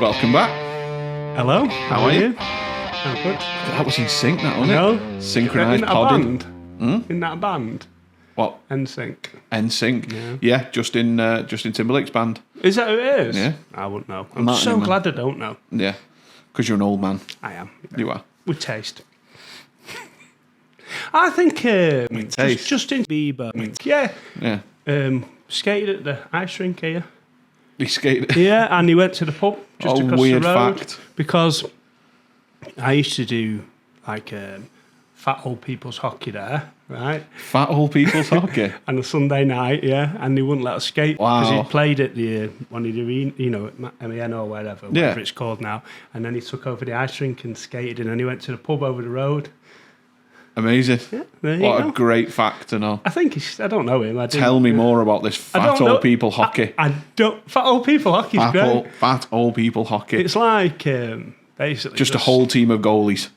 Welcome back. Hello, how are you? I'm good. That was in sync, that wasn't it? Synchronised podding. Isn't that a band? What? NSYNC. NSYNC. Yeah, Justin Timberlake's band. Is that who it is? Yeah. I wouldn't know. I'm Not so anymore. glad I don't know. Yeah, because you're an old man. I am. You are. With taste. I think taste. Justin Bieber. Yeah. Yeah. Skated at the ice rink here. He skated. Yeah, and he went to the pub just across weird the road. fact. Because I used to do like fat old people's hockey there, right? Fat old people's hockey. And a Sunday night, yeah, and they wouldn't let us skate because Wow. he played at the one of the arena, at MEN or whatever it's called now. And then he took over the ice rink and skated, and then he went to the pub over the road. Amazing. Yeah, there you What go. a great fact to know. I think I don't know him. Tell me more about this fat old people hockey. I don't. Fat old people hockey's great. Fat old people hockey. It's like basically just a whole team of goalies.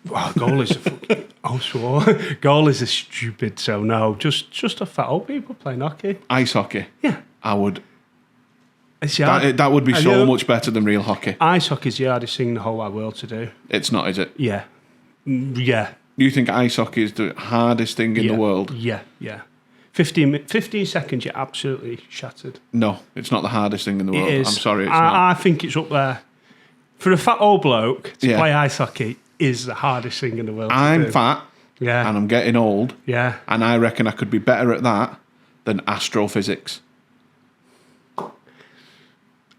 Well, goalies are fucking. Oh, sure. Goalies are stupid. So no, just a fat old people playing hockey. Ice hockey. Yeah, I would. it's hard. That would be so much better than real hockey. Ice hockey's the hardest thing in the whole wide world to do. It's not, is it? Yeah, yeah. You think ice hockey is the hardest thing in the world? Yeah. 15 seconds, you're absolutely shattered. No, it's not the hardest thing in the world. It is. I'm sorry, it's not. I think it's up there. For a fat old bloke to Yeah. play ice hockey is the hardest thing in the world to I'm do. fat Yeah. and I'm getting old, Yeah. and I reckon I could be better at that than astrophysics.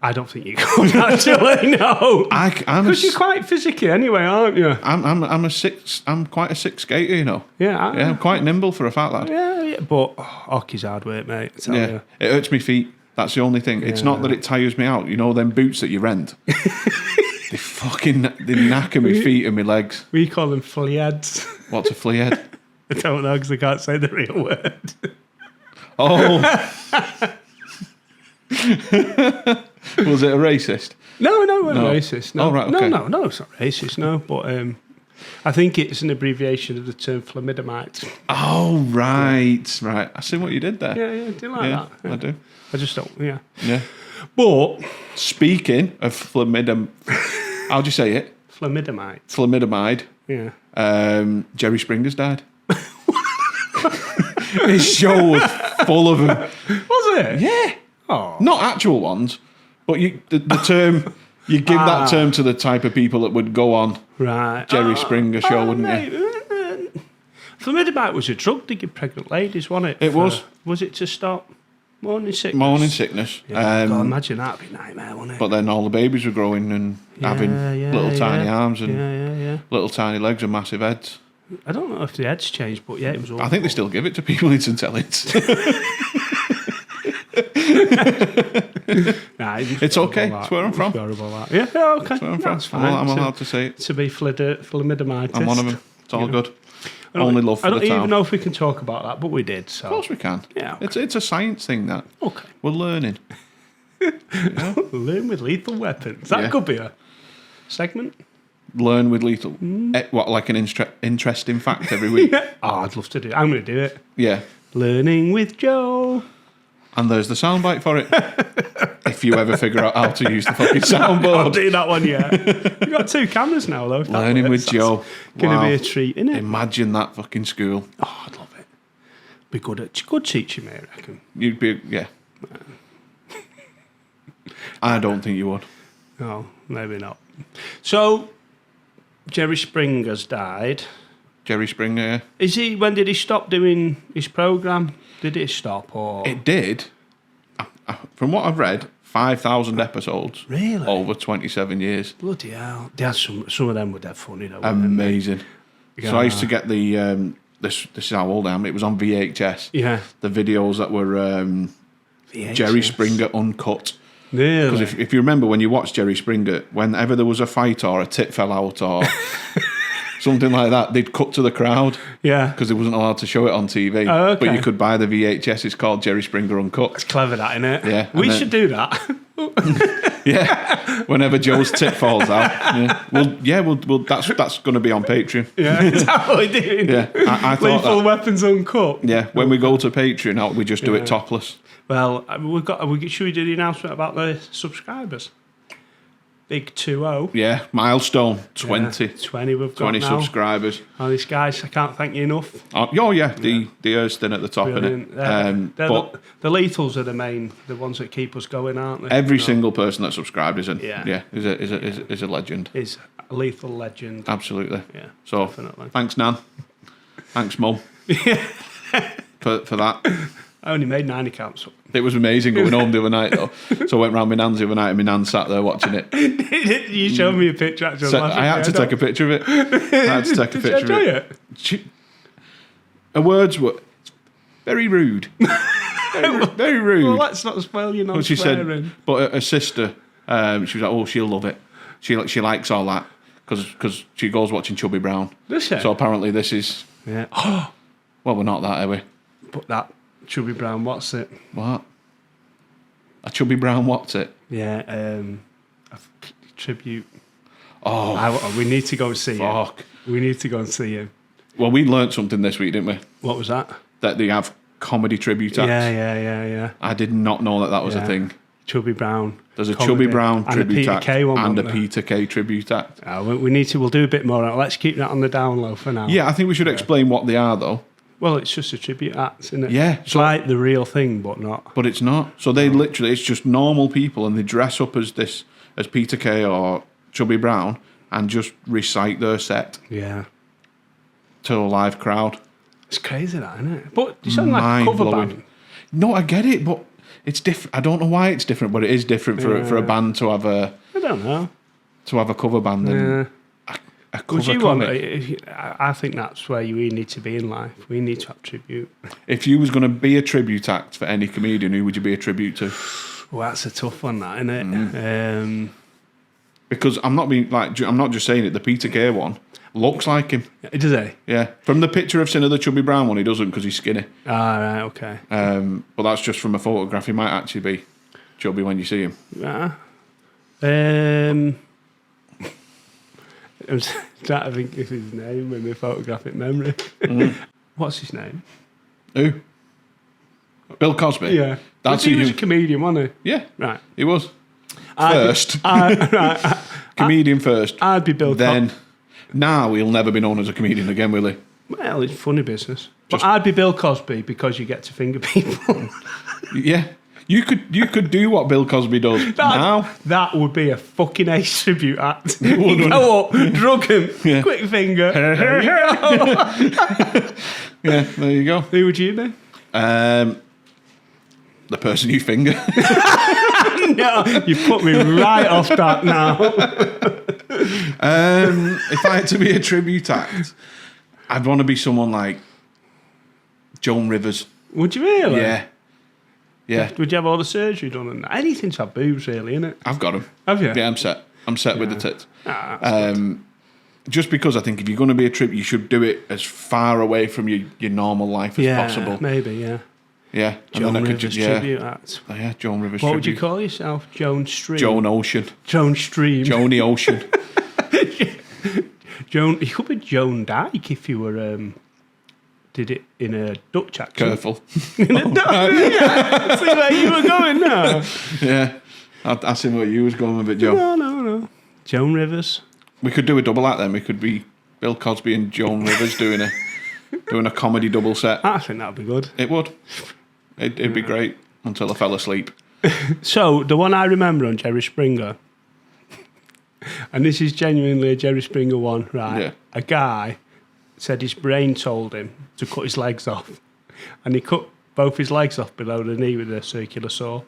I don't think you could actually, no. Because you're quite physical anyway, aren't you? I'm quite a sick skater, you know. Yeah. I'm quite nimble for a fat lad. Yeah. But hockey's hard work, mate. I tell you. It hurts my feet. That's the only thing. It's not that it tires me out. You know them boots that you rent? they knacker my feet and my legs. We call them fleads. What's a flea head? I don't know because I can't say the real word. Oh. Was it a racist? No, it wasn't racist. No. Oh, right, okay. No, it's not racist, no. But I think it's an abbreviation of the term thalidomide. Oh, right. I see what you did there. Yeah, do you like that? Yeah. I do. I just don't, yeah. Yeah. But... Speaking of how'd you say it? Thalidomide. Thalidomide. Yeah. Jerry Springer's died. His show was full of them. Was it? Yeah. Oh. Not actual ones, but the term, you give that term to the type of people that would go on Jerry Springer show, wouldn't you? Thalidomide was a drug to give pregnant ladies, wasn't it? It was. Was it to stop morning sickness? Morning sickness. Yeah. God, imagine that'd be a nightmare, wouldn't it? But then all the babies were growing and having little tiny arms and little tiny legs and massive heads. I don't know if the heads changed, but yeah, it was awful. I think they still give it to people in St Helens. It's okay. That's where I'm from. Yeah, okay. That's where I'm from. That's fine. I'm allowed to say it. To be thalidomide. I'm one of them. It's all good. Only love for the town. I don't even know if we can talk about that, but we did. So. Of course we can. Yeah. Okay. It's a science thing, that. Okay. We're learning. Learn with lethal weapons. That could be a segment. Learn with lethal. What, like an interesting fact every week? Oh, I'd love to do it. I'm going to do it. Yeah. Learning with Joe. And there's the soundbite for it. If you ever figure out how to use the fucking soundboard. I'll do that one, yeah. We've got 2 cameras now, though. Learning with Joe. Going to be a treat, isn't it? Imagine that fucking school. Oh, I'd love it. Be good teaching, mate, I reckon. You'd be, yeah. I don't think you would. No, maybe not. So, Jerry Springer's died. Jerry Springer, yeah. Is he? When did he stop doing his programme? Did it stop or? It did. From what I've read, 5,000 episodes. Really? Over 27 years. Bloody hell! They had some of them were dead funny though. Amazing. Yeah. So I used to get the this is how old I am. It was on VHS. Yeah. The videos that were VHS. Jerry Springer uncut. Really? Because if you remember when you watched Jerry Springer, whenever there was a fight or a tit fell out or something like that, they'd cut to the crowd. Yeah. Because they wasn't allowed to show it on TV. Oh, okay. But you could buy the VHS. It's called Jerry Springer Uncut. It's clever, that, isn't it? Yeah. We should do that. Yeah. Whenever Joe's tit falls out. Yeah. Well, that's going to be on Patreon. Yeah. Is that what we're doing? Yeah. I thought Lethal that. Weapons Uncut. Yeah. When we go to Patreon, we just do it topless. Well, should we do the announcement about the subscribers? Big 2-0. Yeah, milestone 20. 20 we've got 20 now. subscribers. Oh, these guys, I can't thank you enough. Oh yeah, the Erston at the top, Brilliant. innit? But the Lethals are the ones that keep us going, aren't they? Every single person that subscribed is Yeah. is a legend. Is a lethal legend. Absolutely. Yeah, so definitely. Thanks, Nan. Thanks, Mum. for that. I only made 9 accounts. It was amazing going home the other night, though. So I went round my nan's the other night, and my nan sat there watching it. You showed me a picture, actually. So I had to take a picture of it. Did you enjoy it? Her words were very rude. Very rude. Well, let's not spoil you, But she said, but her sister, she was like, oh, she'll love it. She likes all that because she goes watching Chubby Brown. Does she? So apparently this is... Yeah. Well, we're not that, are we? But that Chubby Brown, what's it? What? A Chubby Brown, what's it? Yeah, a tribute. Oh, we need to go and see fuck. him. We need to go and see him. Well, we learnt something this week, didn't we? What was that? That they have comedy tribute acts. Yeah. I did not know that was a thing. Chubby Brown. There's a Chubby Brown tribute act and a there? Peter Kay tribute act. We need to. We'll do a bit more. Let's keep that on the down low for now. Yeah, I think we should explain what they are, though. Well, it's just a tribute act, isn't it? Yeah. It's like the real thing, but not. But it's not. So they literally, it's just normal people, and they dress up as Peter Kay or Chubby Brown, and just recite their set. Yeah. To a live crowd. It's crazy, that, isn't it? But you sound like a cover band. No, I get it, but it's different. I don't know why it's different, but it is different for a band to have a. I don't know. To have a cover band and a cover Would you comic. I think that's where we need to be in life. We need to have tribute. If you was going to be a tribute act for any comedian, who would you be a tribute to? Well, that's a tough one, that, isn't it? Because I'm not just saying it. The Peter Kay one looks like him. Does he? Yeah. From the picture I've seen of the Chubby Brown one, he doesn't because he's skinny. Ah, right, okay. But that's just from a photograph. He might actually be chubby when you see him. Yeah. I'm trying to think of his name with my photographic memory. What's his name? Who? Bill Cosby? Yeah. That's he was a comedian, wasn't he? Yeah. Right. He was. First. Comedian first. I'd be Bill Cosby. Then, now he'll never be known as a comedian again, will he? Well, it's funny business. But I'd be Bill Cosby because you get to finger people. Yeah. You could do what Bill Cosby does now. That would be a fucking ace tribute act. You go up, drug him, quick finger. There you go. Yeah, there you go. Who would you be? The person you finger. No, you put me right off that now. If I had to be a tribute act, I'd want to be someone like Joan Rivers. Would you really? Yeah. Yeah. Would you have all the surgery done and that? Anything to have boobs, really, innit? I've got them. Have you? Yeah, I'm set. I'm set with the tits. That's good. Just because I think if you're going to be a tribute, you should do it as far away from your normal life as possible. Maybe, yeah. Yeah. Joan Rivers tribute act. Oh, yeah, Joan Rivers What tribute. would you call yourself? Joan Stream? Joan Ocean. Joan Stream. Joni Ocean. Joan. You could be Joan Dyke if you were... did it in a Dutch accent. Careful. In a Dutch accent. See where you were going now. Yeah. I see where you was going with it, Joe. No. Joan Rivers. We could do a double act then. We could be Bill Cosby and Joan Rivers doing a comedy double set. I think that'd be good. It would. It'd be great until I fell asleep. So, the one I remember on Jerry Springer, and this is genuinely a Jerry Springer one, right? Yeah. A guy said his brain told him to cut his legs off, and he cut both his legs off below the knee with a circular saw.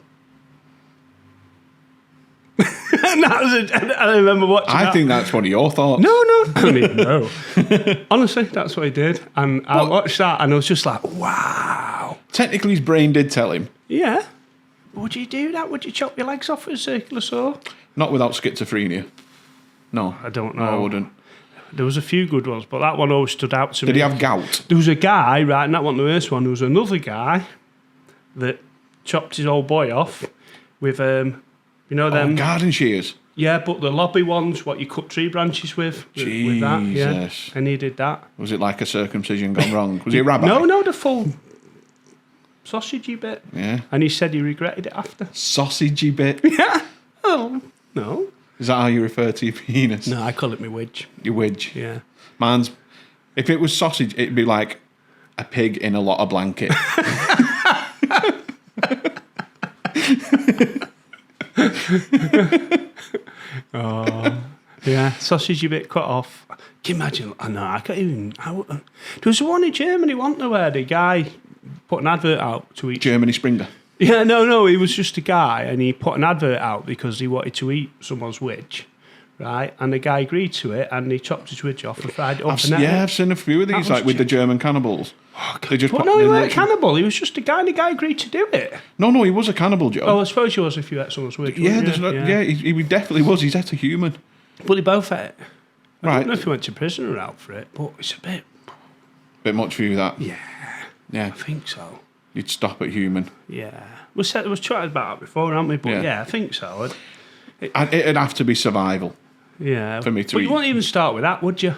And that was I remember watching that. I think that's one of your thoughts. No, I don't even know. Honestly, that's what he did. And I watched that and I was just like, wow. Technically, his brain did tell him. Yeah. Would you do that? Would you chop your legs off with a circular saw? Not without schizophrenia. No. I don't know. No, I wouldn't. There was a few good ones, but that one always stood out to me. Did he have gout? There was a guy, right, and that wasn't the worst one. There was another guy that chopped his old boy off with, them... garden shears. Yeah, but the lobby ones, what you cut tree branches with that. Yeah. And he did that. Was it like a circumcision gone wrong? Was he a rabbi? No, the full sausagey bit. Yeah. And he said he regretted it after. Sausagey bit? Yeah. Oh, no. Is that how you refer to your penis? No, I call it my widge. Your widge. Yeah. Mine's, if it was sausage, it'd be like a pig in a lot of blanket. Oh, yeah, sausage a bit cut off. Can you imagine? I know, I can't even. There was one in Germany, wasn't there, where the guy put an advert out to eat. Germany Springer. Yeah, no, he was just a guy, and he put an advert out because he wanted to eat someone's widge, right? And the guy agreed to it, and he chopped his widge off and fried it up. I've seen a few of these, like with the German cannibals. Oh, they just but no, he wasn't a cannibal. He was just a guy, and the guy agreed to do it. No, he was a cannibal, Joe. Oh, I suppose he was if you ate someone's widge. He definitely was. He's ate a human. But they both ate it. I don't know Right. if he went to prison or out for it, but it's a bit much for you, that. Yeah, Yeah. I think so. You'd stop at human. Yeah, we chatted about it before, haven't we? But yeah I think so. It'd have to be survival. Yeah, for me to but eat. you wouldn't even start with that, would you?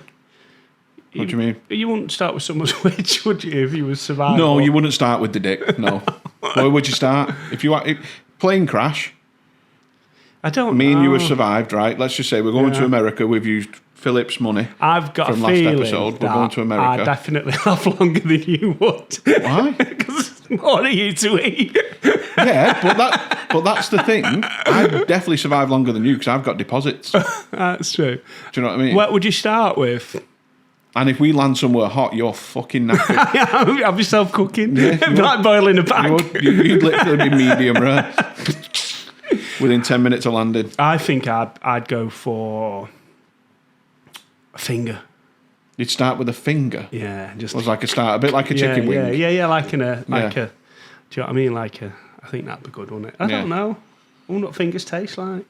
What do you mean? You wouldn't start with someone's widge, would you, if you was survival? No, you wouldn't start with the dick. No. Where would you start? If plane crash. I don't know. Me and you have survived, right? Let's just say we're going to America. We've used Philip's money. I've got from a last feeling episode. We're going to America. I definitely have longer than you would. Why? Because there's more of you to eat. Yeah, but that's the thing. I'd definitely survive longer than you because I've got deposits. Do That's true. you know what I mean? What would you start with? And if we land somewhere hot, you're fucking knackered. Have yourself cooking. Yeah, Like boiling a bag. You'd literally be medium rare within 10 minutes of landing. I think I'd go for a finger. You'd start with a finger. Yeah, just It was like a bit like a chicken wing. Yeah, like a. Do you know what I mean? I think that'd be good, wouldn't it? I don't know. I wonder what fingers taste like.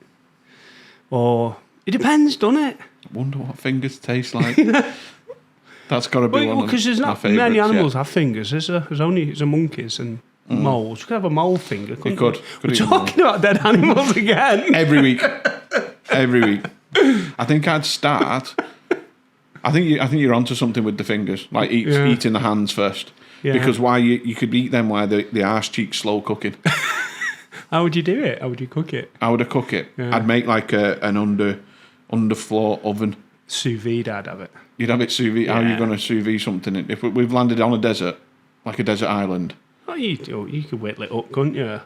Or it depends, doesn't it? I wonder what fingers taste like. That's got to be one of because there's my not favourites, many animals have fingers. There's only monkeys and moles. You could have a mole finger. You could. We're talking about dead animals again. Every week. I think I'd start. I think you're onto something with the fingers, like eating the hands first. Yeah. Because why you could eat them while the arse cheeks slow cooking. How would you do it? How would you cook it? How would I cook it? Yeah. I'd make like an underfloor oven. Sous vide, I'd have it. You'd have it sous vide. Yeah. How are you going to sous vide something? If we've landed on a desert, like a desert island. Oh, you could whittle it up, couldn't you?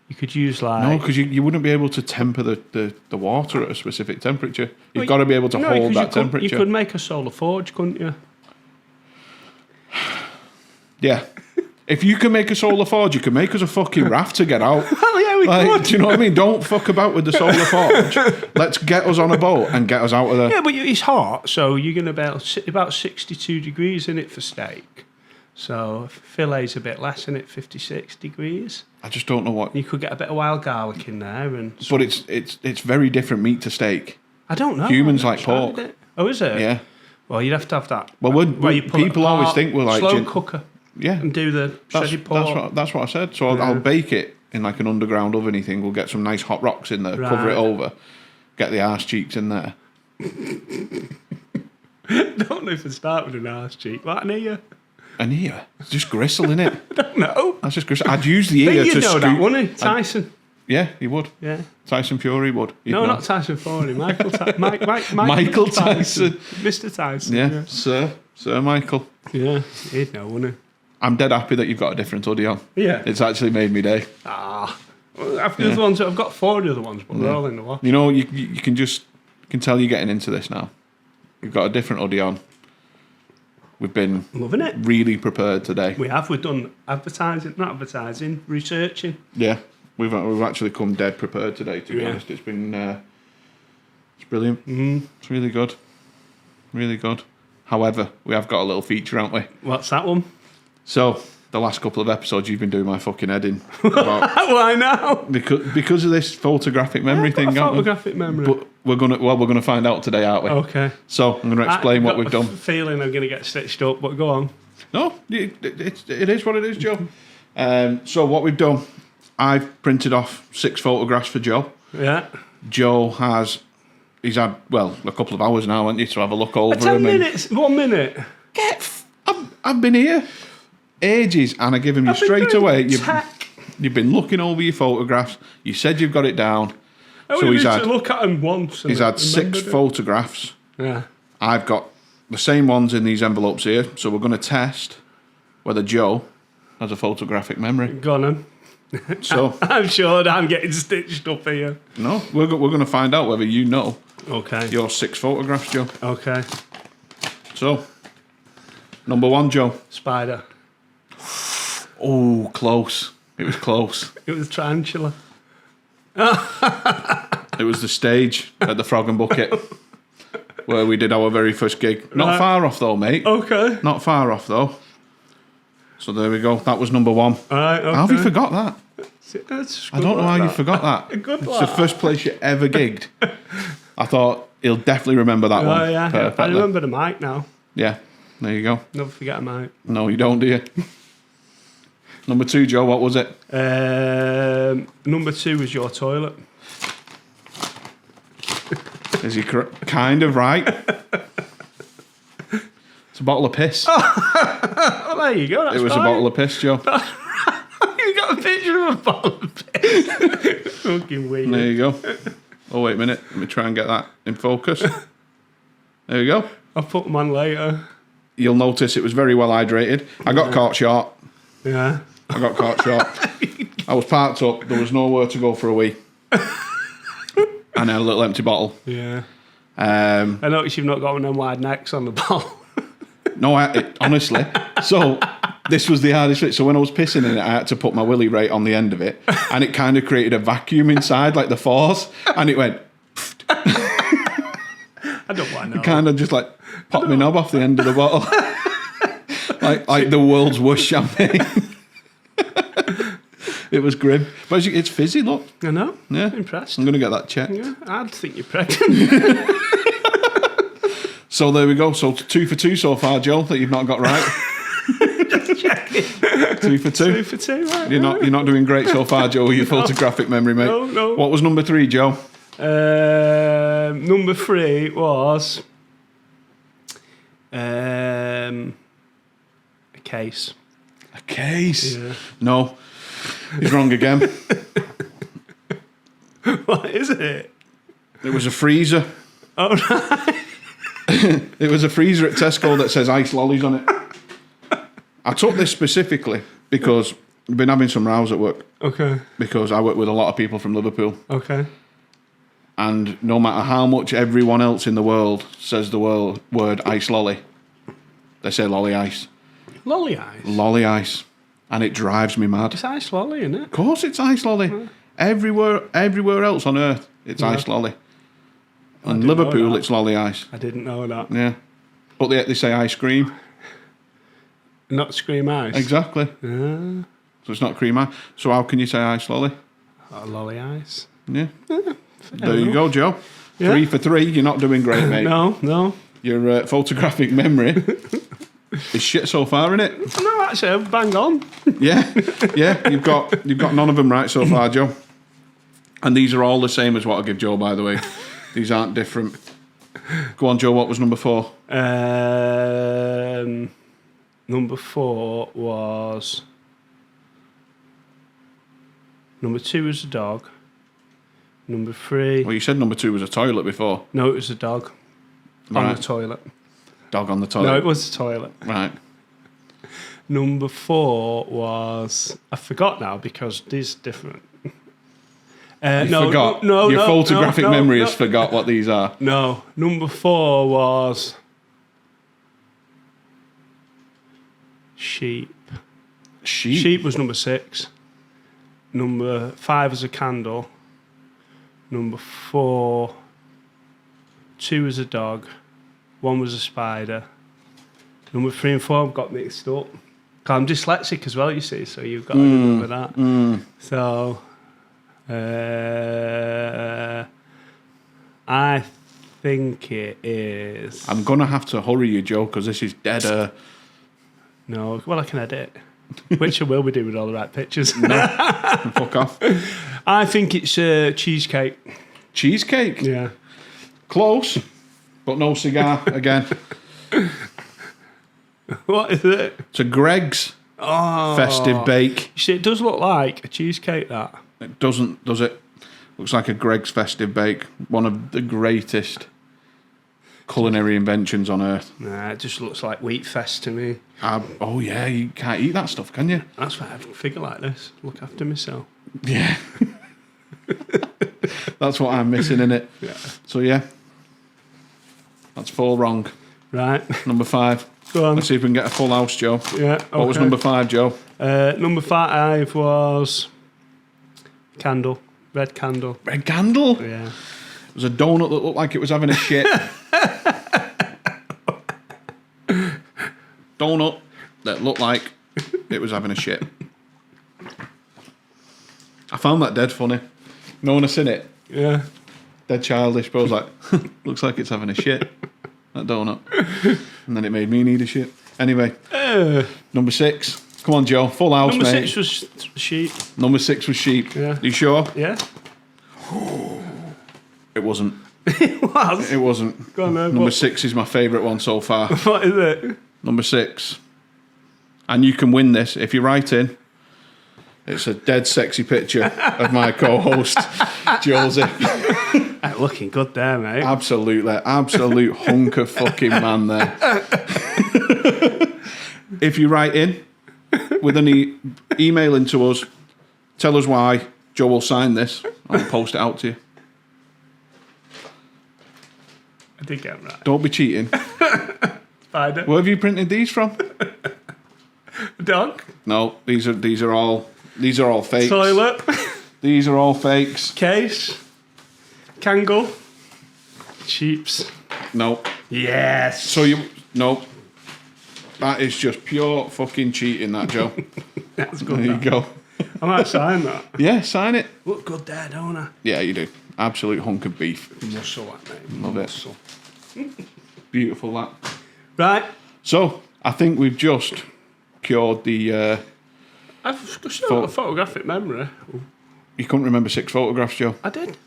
You could use like... No, because you wouldn't be able to temper the water at a specific temperature. You've got to be able to hold that temperature. You could make a solar forge, couldn't you? Yeah. If you can make a solar forge, you can make us a fucking raft to get out. Oh, yeah, we could. Do you know what I mean? Don't fuck about with the solar forge. Let's get us on a boat and get us out of there. Yeah, but it's hot, so you're going to about 62 degrees in it for steak. So filet's a bit less in it, 56 degrees. I just don't know what... You could get a bit of wild garlic in there. But it's very different meat to steak. I don't know. Humans like pork. Oh, is it? Yeah. Well, you'd have to have that. Well, people always think we're like... Slow cooker. Yeah. And do the shredded pork. That's what I said. So I'll bake it in like an underground oven-y thing. We'll get some nice hot rocks in there, cover it over, get the arse cheeks in there. Don't know if I start with an arse cheek. Like an ear. An ear? It's just gristle, innit? I don't know. That's just gristle. I'd use the ear to scoop. know that, wouldn't he? Tyson. Yeah, he would. Yeah. Tyson Fury would. Not Tyson Fury. Michael Tyson. Michael Tyson. Mr. Tyson. Yeah. Sir Michael. Yeah, he'd know, wouldn't he? I'm dead happy that you've got a different hoodie on. Yeah. It's actually made me day. After the ones, I've got 4 of the other ones, but they're all in the wash. You know, you can tell you're getting into this now. You've got a different hoodie on. We've been loving it. Really prepared today. We have. We've done researching. Yeah, we've actually come dead prepared today. To be honest, it's been it's brilliant. It's really good, really good. However, we have got a little feature, haven't we? What's that one? So the last couple of episodes, you've been doing my fucking head in. Why now? Because of this photographic memory thing. Photographic memory. But we're gonna find out today, aren't we? Okay. So I'm gonna explain what we've done. I've got a feeling I'm gonna get stitched up, but go on. No, it is what it is, Joe. So what we've done, I've printed off 6 photographs for Joe. Yeah. Joe he's had a couple of hours now, haven't you, to have a look over 10 minutes. 1 minute. I've been here ages, and I give him you straight away. You've been looking over your photographs. You said you've got it down. So he's had, look at him once. he's had 6 photographs. Yeah. I've got the same ones in these envelopes here. So we're going to test whether Joe has a photographic memory. Go on then. So I'm sure that I'm getting stitched up here. no, we're going to find out whether you know Okay. your 6 photographs, Joe. Okay. So, number 1, Joe. Spider. Oh, close. It was close. It was tarantula. It was the stage at the Frog and Bucket where we did our very first gig. Not far off though, mate. Okay. Not far off though. So there we go. That was number 1. All right. Okay. How have you forgot that? That's I don't know how you forgot that. Good It's luck. the first place you ever gigged. I thought he'll definitely remember that one. Oh, yeah. Perfectly. I remember the mic now. Yeah. There you go. Never forget a mic. No, you don't, do you? Number 2, Joe. What was it? Number 2 was your toilet. Is he kind of right? It's a bottle of piss. Oh, there you go. That's It was a bottle of piss, Joe. You got a picture of a bottle of piss. Fucking weird. There you go. Oh, wait a minute. Let me try and get that in focus. There you go. I'll put them on later. You'll notice it was very well hydrated. I got caught short. Yeah. I got caught short. I was parked up. There was nowhere to go for a wee. And I had a little empty bottle. Yeah. I I noticed you've not got one of them wide necks on the bottle. No, honestly. So this was the hardest bit. So when I was pissing in it, I had to put my willy right on the end of it, and it kind of created a vacuum inside, like the force, and it went. I don't want to know. Kind of just like popped my knob off the end of the bottle, like the world's worst champagne. It was grim, but it's fizzy. Look, I know. yeah, Impressed. I'm gonna get that checked. Yeah, I'd think you're pregnant. So there we go. So 2 for 2 so far, Joe, that you've not got right. Just checking. 2 for 2. 2 for 2, right? You're not doing great so far, Joe, with your photographic memory, mate. No. What was number 3, Joe? Number 3 was a case. A case. Yeah. No, he's wrong again. What is it? It was a freezer. Oh, right. It was a freezer at Tesco that says ice lollies on it. I took this specifically because I've been having some rows at work. Okay. Because I work with a lot of people from Liverpool. Okay. And no matter how much everyone else in the world says the word ice lolly, they say lolly ice. Lolly ice. Lolly ice. And it drives me mad. It's ice lolly, isn't it? Of course it's ice lolly. Everywhere else on earth, it's ice lolly. And didn't know Liverpool, that. it's lolly ice. I didn't know that. Yeah. But they say ice cream. Not scream ice. Exactly. Yeah. So it's not cream ice. So how can you say ice lolly? Lolly ice. Yeah. There you go, Joe. Yeah. 3 for 3. You're not doing great, mate. No. Your photographic memory is shit so far, isn't it? No, actually, bang on. Yeah. You've got none of them right so far, Joe. And these are all the same as what I give Joe, by the way. These aren't different. Go on, Joe. What was number 4? Number 4 was... Number 2 was a dog. Number 3... Well, you said number 2 was a toilet before. No, it was a dog. On Right. the toilet. Dog on the toilet. No, it was a toilet. Right. Number 4 was... I forgot now because these are different. Forgot. Your photographic memory has forgot what these are. No. Number 4 was... Sheep. Sheep was number 6. Number 5 was a candle. Number 4... 2 was a dog. 1 was a spider. Number 3 and 4 have got mixed up. 'Cause I'm dyslexic as well, you see, so you've got to remember that. So... I think it is... I'm going to have to hurry you, Joe, because this is dead. No, well, I can edit it. Which I will be doing with all the right pictures. Fuck off. I think it's cheesecake. Cheesecake? Yeah. Close, but no cigar again. What is it? It's a Greg's festive bake. You see, it does look like a cheesecake, that. It doesn't, does it? Looks like a Greg's Festive Bake. One of the greatest culinary inventions on earth. Nah, it just looks like Wheat Fest to me. Oh yeah, you can't eat that stuff, can you? That's why I figure like this. Look after myself. Yeah. That's what I'm missing in it. Yeah. So yeah. That's 4 wrong. Right. Number 5. Go on. Let's see if we can get a full house, Joe. Yeah. Okay. What was number 5, Joe? Number 5 was candle. Red candle. Red candle? Yeah. It was a donut that looked like it was having a shit. Donut that looked like it was having a shit. I found that dead funny. No one has seen it. Yeah. Dead childish, but I was like, looks like it's having a shit. That donut. And then it made me need a shit. Anyway, number 6. Come on, Joe. Full house, Number mate. 6 was sheep. Number 6 was sheep. Yeah. You sure? Yeah. It wasn't. It was. It wasn't. Go on, then. Number 6 is my favourite one so far. What is it? Number 6. And you can win this if you write in. It's a dead sexy picture of my co-host, Josie. Looking good there, mate. Absolute hunk of fucking man there. If you write in with any email into us, tell us why, Joe will sign this. I'll post it out to you. I did get it right. Don't be cheating. Spider. Where have you printed these from? Dog. No, these are all fakes. Toilet. These are all fakes. Case. Kangle. Sheeps. No. Yes. So no. That is just pure fucking cheating, that, Joe. That's good. There you go. I might sign that. Yeah, sign it. Look good there, don't I? Yeah, you do. Absolute hunk of beef. Muscle, that, mate. Love Muscle. it. Beautiful, that. Right. So, I think we've just cured the... I've still got a photographic memory. You couldn't remember 6 photographs, Joe? I did.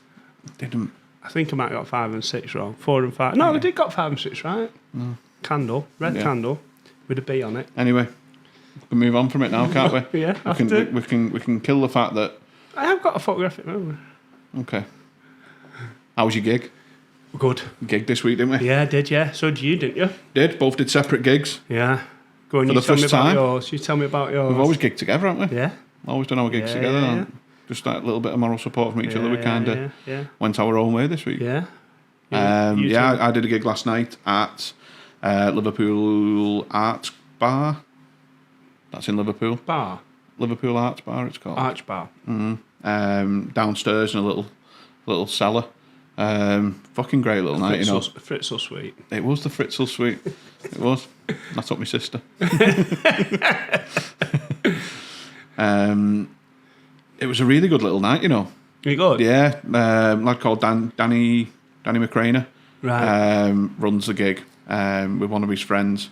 Didn't. I think I might have got 5 and 6 wrong. 4 and 5. No, I did got 5 and 6 right. No. Candle. Red candle. With a B on it. Anyway, we can move on from it now, can't we? Yeah, we can kill the fact that... I have got a photographic memory. Okay. How was your gig? Good. Gig this week, didn't we? Yeah, I did, yeah. So did you, didn't you? Both did separate gigs. Yeah. Go on, For you the tell me first about time. yours. You tell me about yours. We've always gigged together, haven't we? Yeah. Always done our gigs together. Yeah. Just that little bit of moral support from each other. We kind of went our own way this week. Yeah. I did a gig last night at Liverpool Arts Bar. That's in Liverpool. Bar. Liverpool Arts Bar, it's called. Arch Bar. Downstairs in a little cellar. Fucking great little night, you know. Fritzl Suite. It was the Fritzl Suite. It was. I took my sister. It was a really good little night, you know. You good? Yeah. Lad called Danny McRainer. Right. Runs the gig with one of his friends.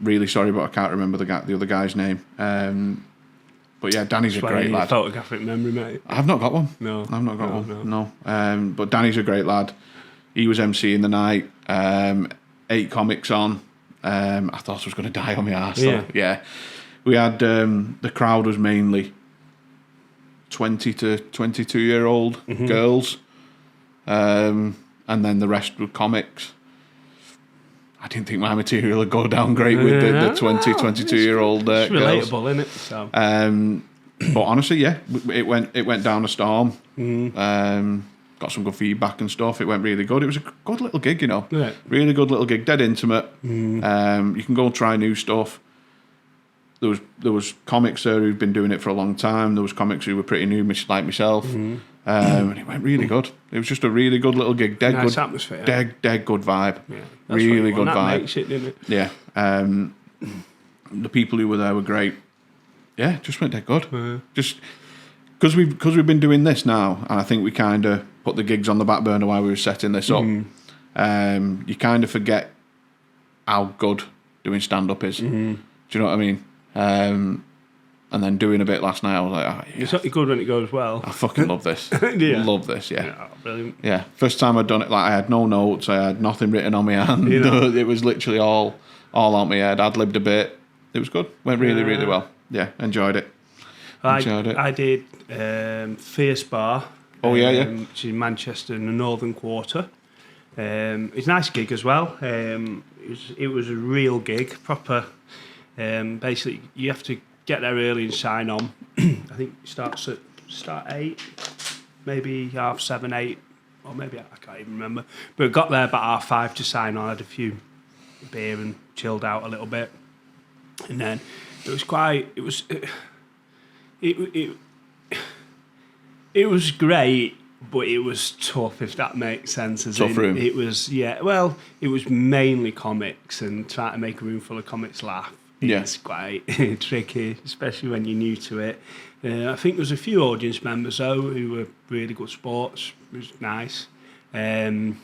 Really sorry, but I can't remember the other guy's name. But yeah, Danny's a great lad. Photographic memory, mate. I've not got one. No. I've not got one. No. But Danny's a great lad. He was emceeing the night. 8 comics on. I thought I was going to die on my arse. Yeah. Yeah. We had the crowd was mainly 20 to 22-year-old girls, and then the rest were comics. I didn't think my material would go down great with the 20, 22-year-old girls. It's relatable, isn't it? So. But honestly, yeah, it went down a storm. Got some good feedback and stuff. It went really good. It was a good little gig, you know. Yeah. Really good little gig. Dead intimate. You can go and try new stuff. There was comics there who've been doing it for a long time. There was comics who were pretty new, like myself. And it went really good. It was just a really good little gig. Dead Nice good atmosphere. Dead good vibe. Yeah, really good that vibe. makes it, didn't it? Yeah. The people who were there were great. Yeah, just went dead good. Just because we've been doing this now, and I think we kind of put the gigs on the back burner while we were setting this up. You kind of forget how good doing stand up is. Do you know what I mean? And then doing a bit last night, I was like, oh, yeah. It's good when it goes well. I fucking love this. Yeah. Love this, yeah. Yeah, brilliant. Yeah, first time I'd done it, like I had no notes, I had nothing written on my hand. You know. It was literally all out my head. I'd lived a bit. It was good. Went really, really well. Yeah, enjoyed it. I did Fierce Bar Oh, yeah. Which is in Manchester in the Northern Quarter. It's a nice gig as well. It was a real gig, proper. Basically, you have to get there early and sign on. I think it starts at 8, maybe 7:30, 8, or maybe I can't even remember. But I got there about 5:30 to sign on. I had a few beer and chilled out a little bit, and then it was quite. It was great, but it was tough, if that makes sense. Tough room. It was, well, it was mainly comics, and trying to make a room full of comics laugh is quite tricky, especially when you're new to it. I think there was a few audience members, though, who were really good sports. It was nice. Did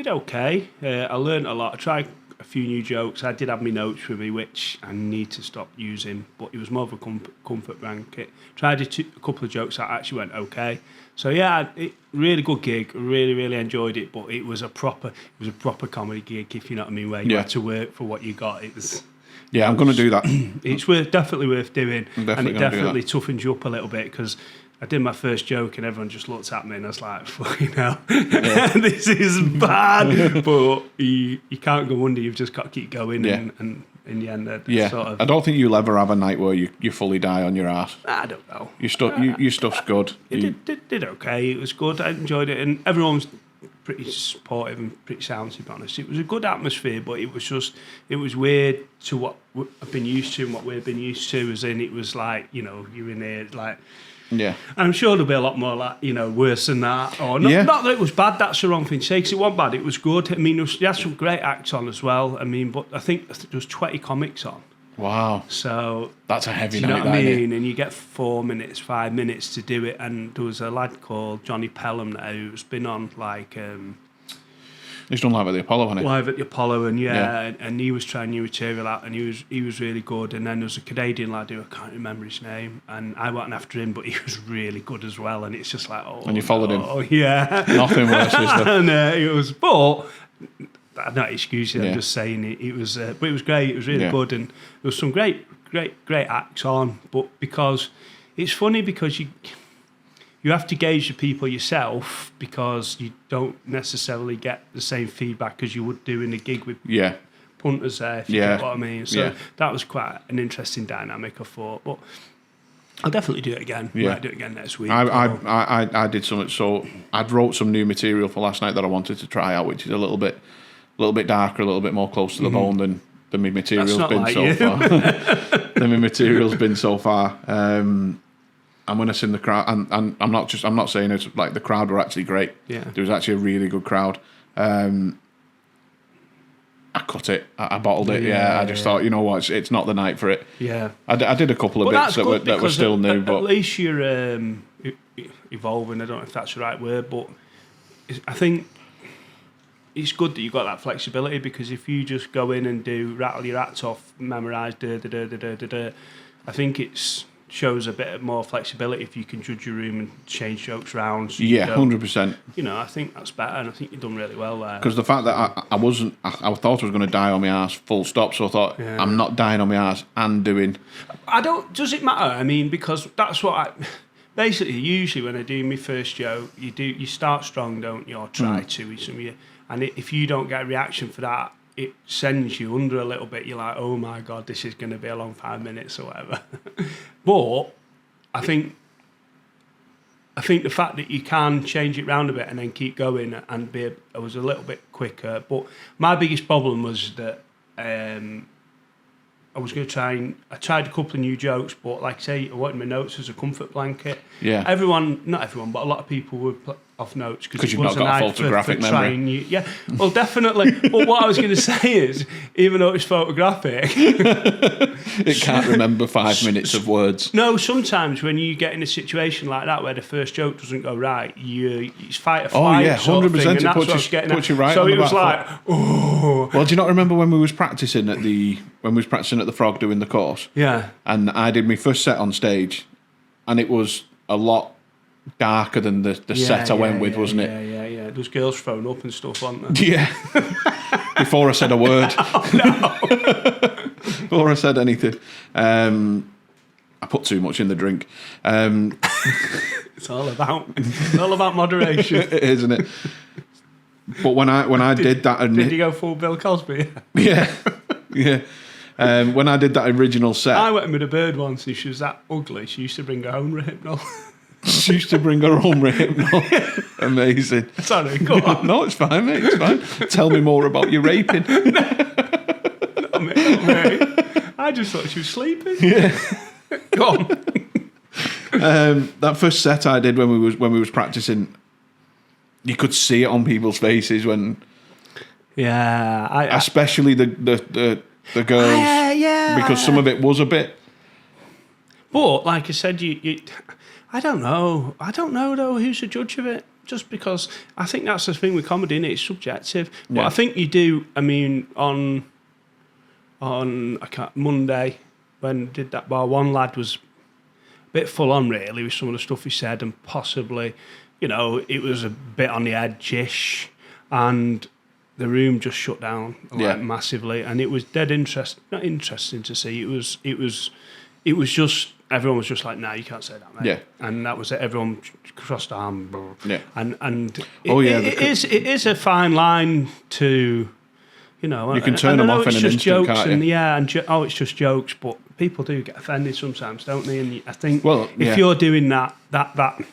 okay. I learned a lot. I tried a few new jokes. I did have my notes with me, which I need to stop using, but it was more of a comfort blanket. Tried a couple of jokes that actually went okay. So yeah, really good gig. Really, really enjoyed it. But it was a proper comedy gig, if you know what I mean, where you had to work for what you got. It was. Yeah, I'm going to do that. It's definitely worth doing, and it definitely toughens you up a little bit, because I did my first joke and everyone just looked at me and I was like, fucking hell, this is bad. But you can't go under, you've just got to keep going. And in the end, sort of... I don't think you'll ever have a night where you fully die on your ass. I don't know. Your stuff's good. It did okay. It was good. I enjoyed it. And everyone's pretty supportive and pretty sound, to be honest. It was a good atmosphere, but it was weird to what I've been used to and what we've been used to, as in it was like, you're in there, like... Yeah. And I'm sure there'll be a lot more, like, worse than that. Or not that it was bad, that's the wrong thing to say, because it wasn't bad, it was good. I mean, they had some great acts on as well. I mean, but I think there was 20 comics on. Wow. So... That's a heavy night, you know what I mean? And you get 4 minutes, 5 minutes to do it. And there was a lad called Johnny Pelham who's been on, like... He's done Live at the Apollo, hasn't he? Live at the Apollo, and he was trying new material out, and he was really good. And then there was a Canadian lad who I can't remember his name, and I went after him, but he was really good as well. And it's just like, and you followed him? Oh yeah, Nothing worse, is there? And it was, but I'm not excusing. I'm just saying it was, but it was great. It was really good, and there was some great acts on. But because it's funny, because you have to gauge the people yourself, because you don't necessarily get the same feedback as you would do in a gig with punters there, if you get what I mean. So that was quite an interesting dynamic, I thought. But I'll definitely do it again. Yeah. Might do it again next week. I did something. So I'd wrote some new material for last night that I wanted to try out, which is a little bit darker, a little bit more close to the bone than my material's been so far. Than my material's been so far. And when I seen the crowd, and I'm not saying it's like the crowd were actually great. Yeah. There was actually a really good crowd. I cut it. I bottled it. I just thought, you know what, it's not the night for it. Yeah. I did a couple of bits that were still new, but at least you're evolving. I don't know if that's the right word, but I think it's good that you've got that flexibility, because if you just go in and rattle your hats off, memorise, I think it's shows a bit more flexibility if you can judge your room and change jokes around. So 100%. I think that's better, and I think you've done really well there. Because the fact that I thought I was going to die on my ass, full stop. So I thought, I'm not dying on my ass and doing. Does it matter? I mean, because that's what basically, usually when I do my first joke, you start strong, don't you? Or try to. And if you don't get a reaction for that, it sends you under a little bit. You're like, oh my God, this is going to be a long 5 minutes or whatever. But I think the fact that you can change it round a bit and then keep going and I was a little bit quicker. But my biggest problem was that I was going to I tried a couple of new jokes, but like I say, I wanted my notes as a comfort blanket. Yeah. Not everyone, but a lot of people were off notes because you've not got a photographic memory. Well, definitely. But what I was going to say is, even though it's photographic, it can't remember 5 minutes of words. No, sometimes when you get in a situation like that where the first joke doesn't go right, it's fight or flight. Oh yeah, 100%. It puts you right. So on it was like, Well, do you not remember when we was practicing at the Frog doing the course? Yeah. And I did my first set on stage, and it was a lot darker than the set I went with, wasn't it? Yeah. There was girls thrown up and stuff, weren't there? Yeah. Before I said a word. Oh, no. Before I said anything. I put too much in the drink. It's all about moderation, isn't it? But when I did that, did you go full Bill Cosby? Yeah. When I did that original set, I went with a bird once, and she was that ugly. She used to bring her own Rohypnol. She used to bring her own Rohypnol. Amazing. Sorry, go on. No, it's fine, mate. It's fine. Tell me more about your raping. Not me. I just thought she was sleeping. Yeah. Go on. That first set I did when we was practicing, you could see it on people's faces when. Yeah, especially the girls. Yeah. Because some of it was a bit. But like I said, you I don't know though who's the judge of it. Just because I think that's the thing with comedy, innit? It's subjective. Yeah. But I think you do. I mean, on Monday when I did that bar, one lad was a bit full on really with some of the stuff he said, and possibly, it was a bit on the edge-ish, and the room just shut down massively, and it was not interesting to see. It was just everyone was just like, "No, you can't say that, mate." Yeah, and that was it. Everyone crossed arm. Yeah, and it is a fine line to, you can turn them off in an instant, jokes, can't you? It's just jokes, but people do get offended sometimes, don't they? And I think if you're doing that, but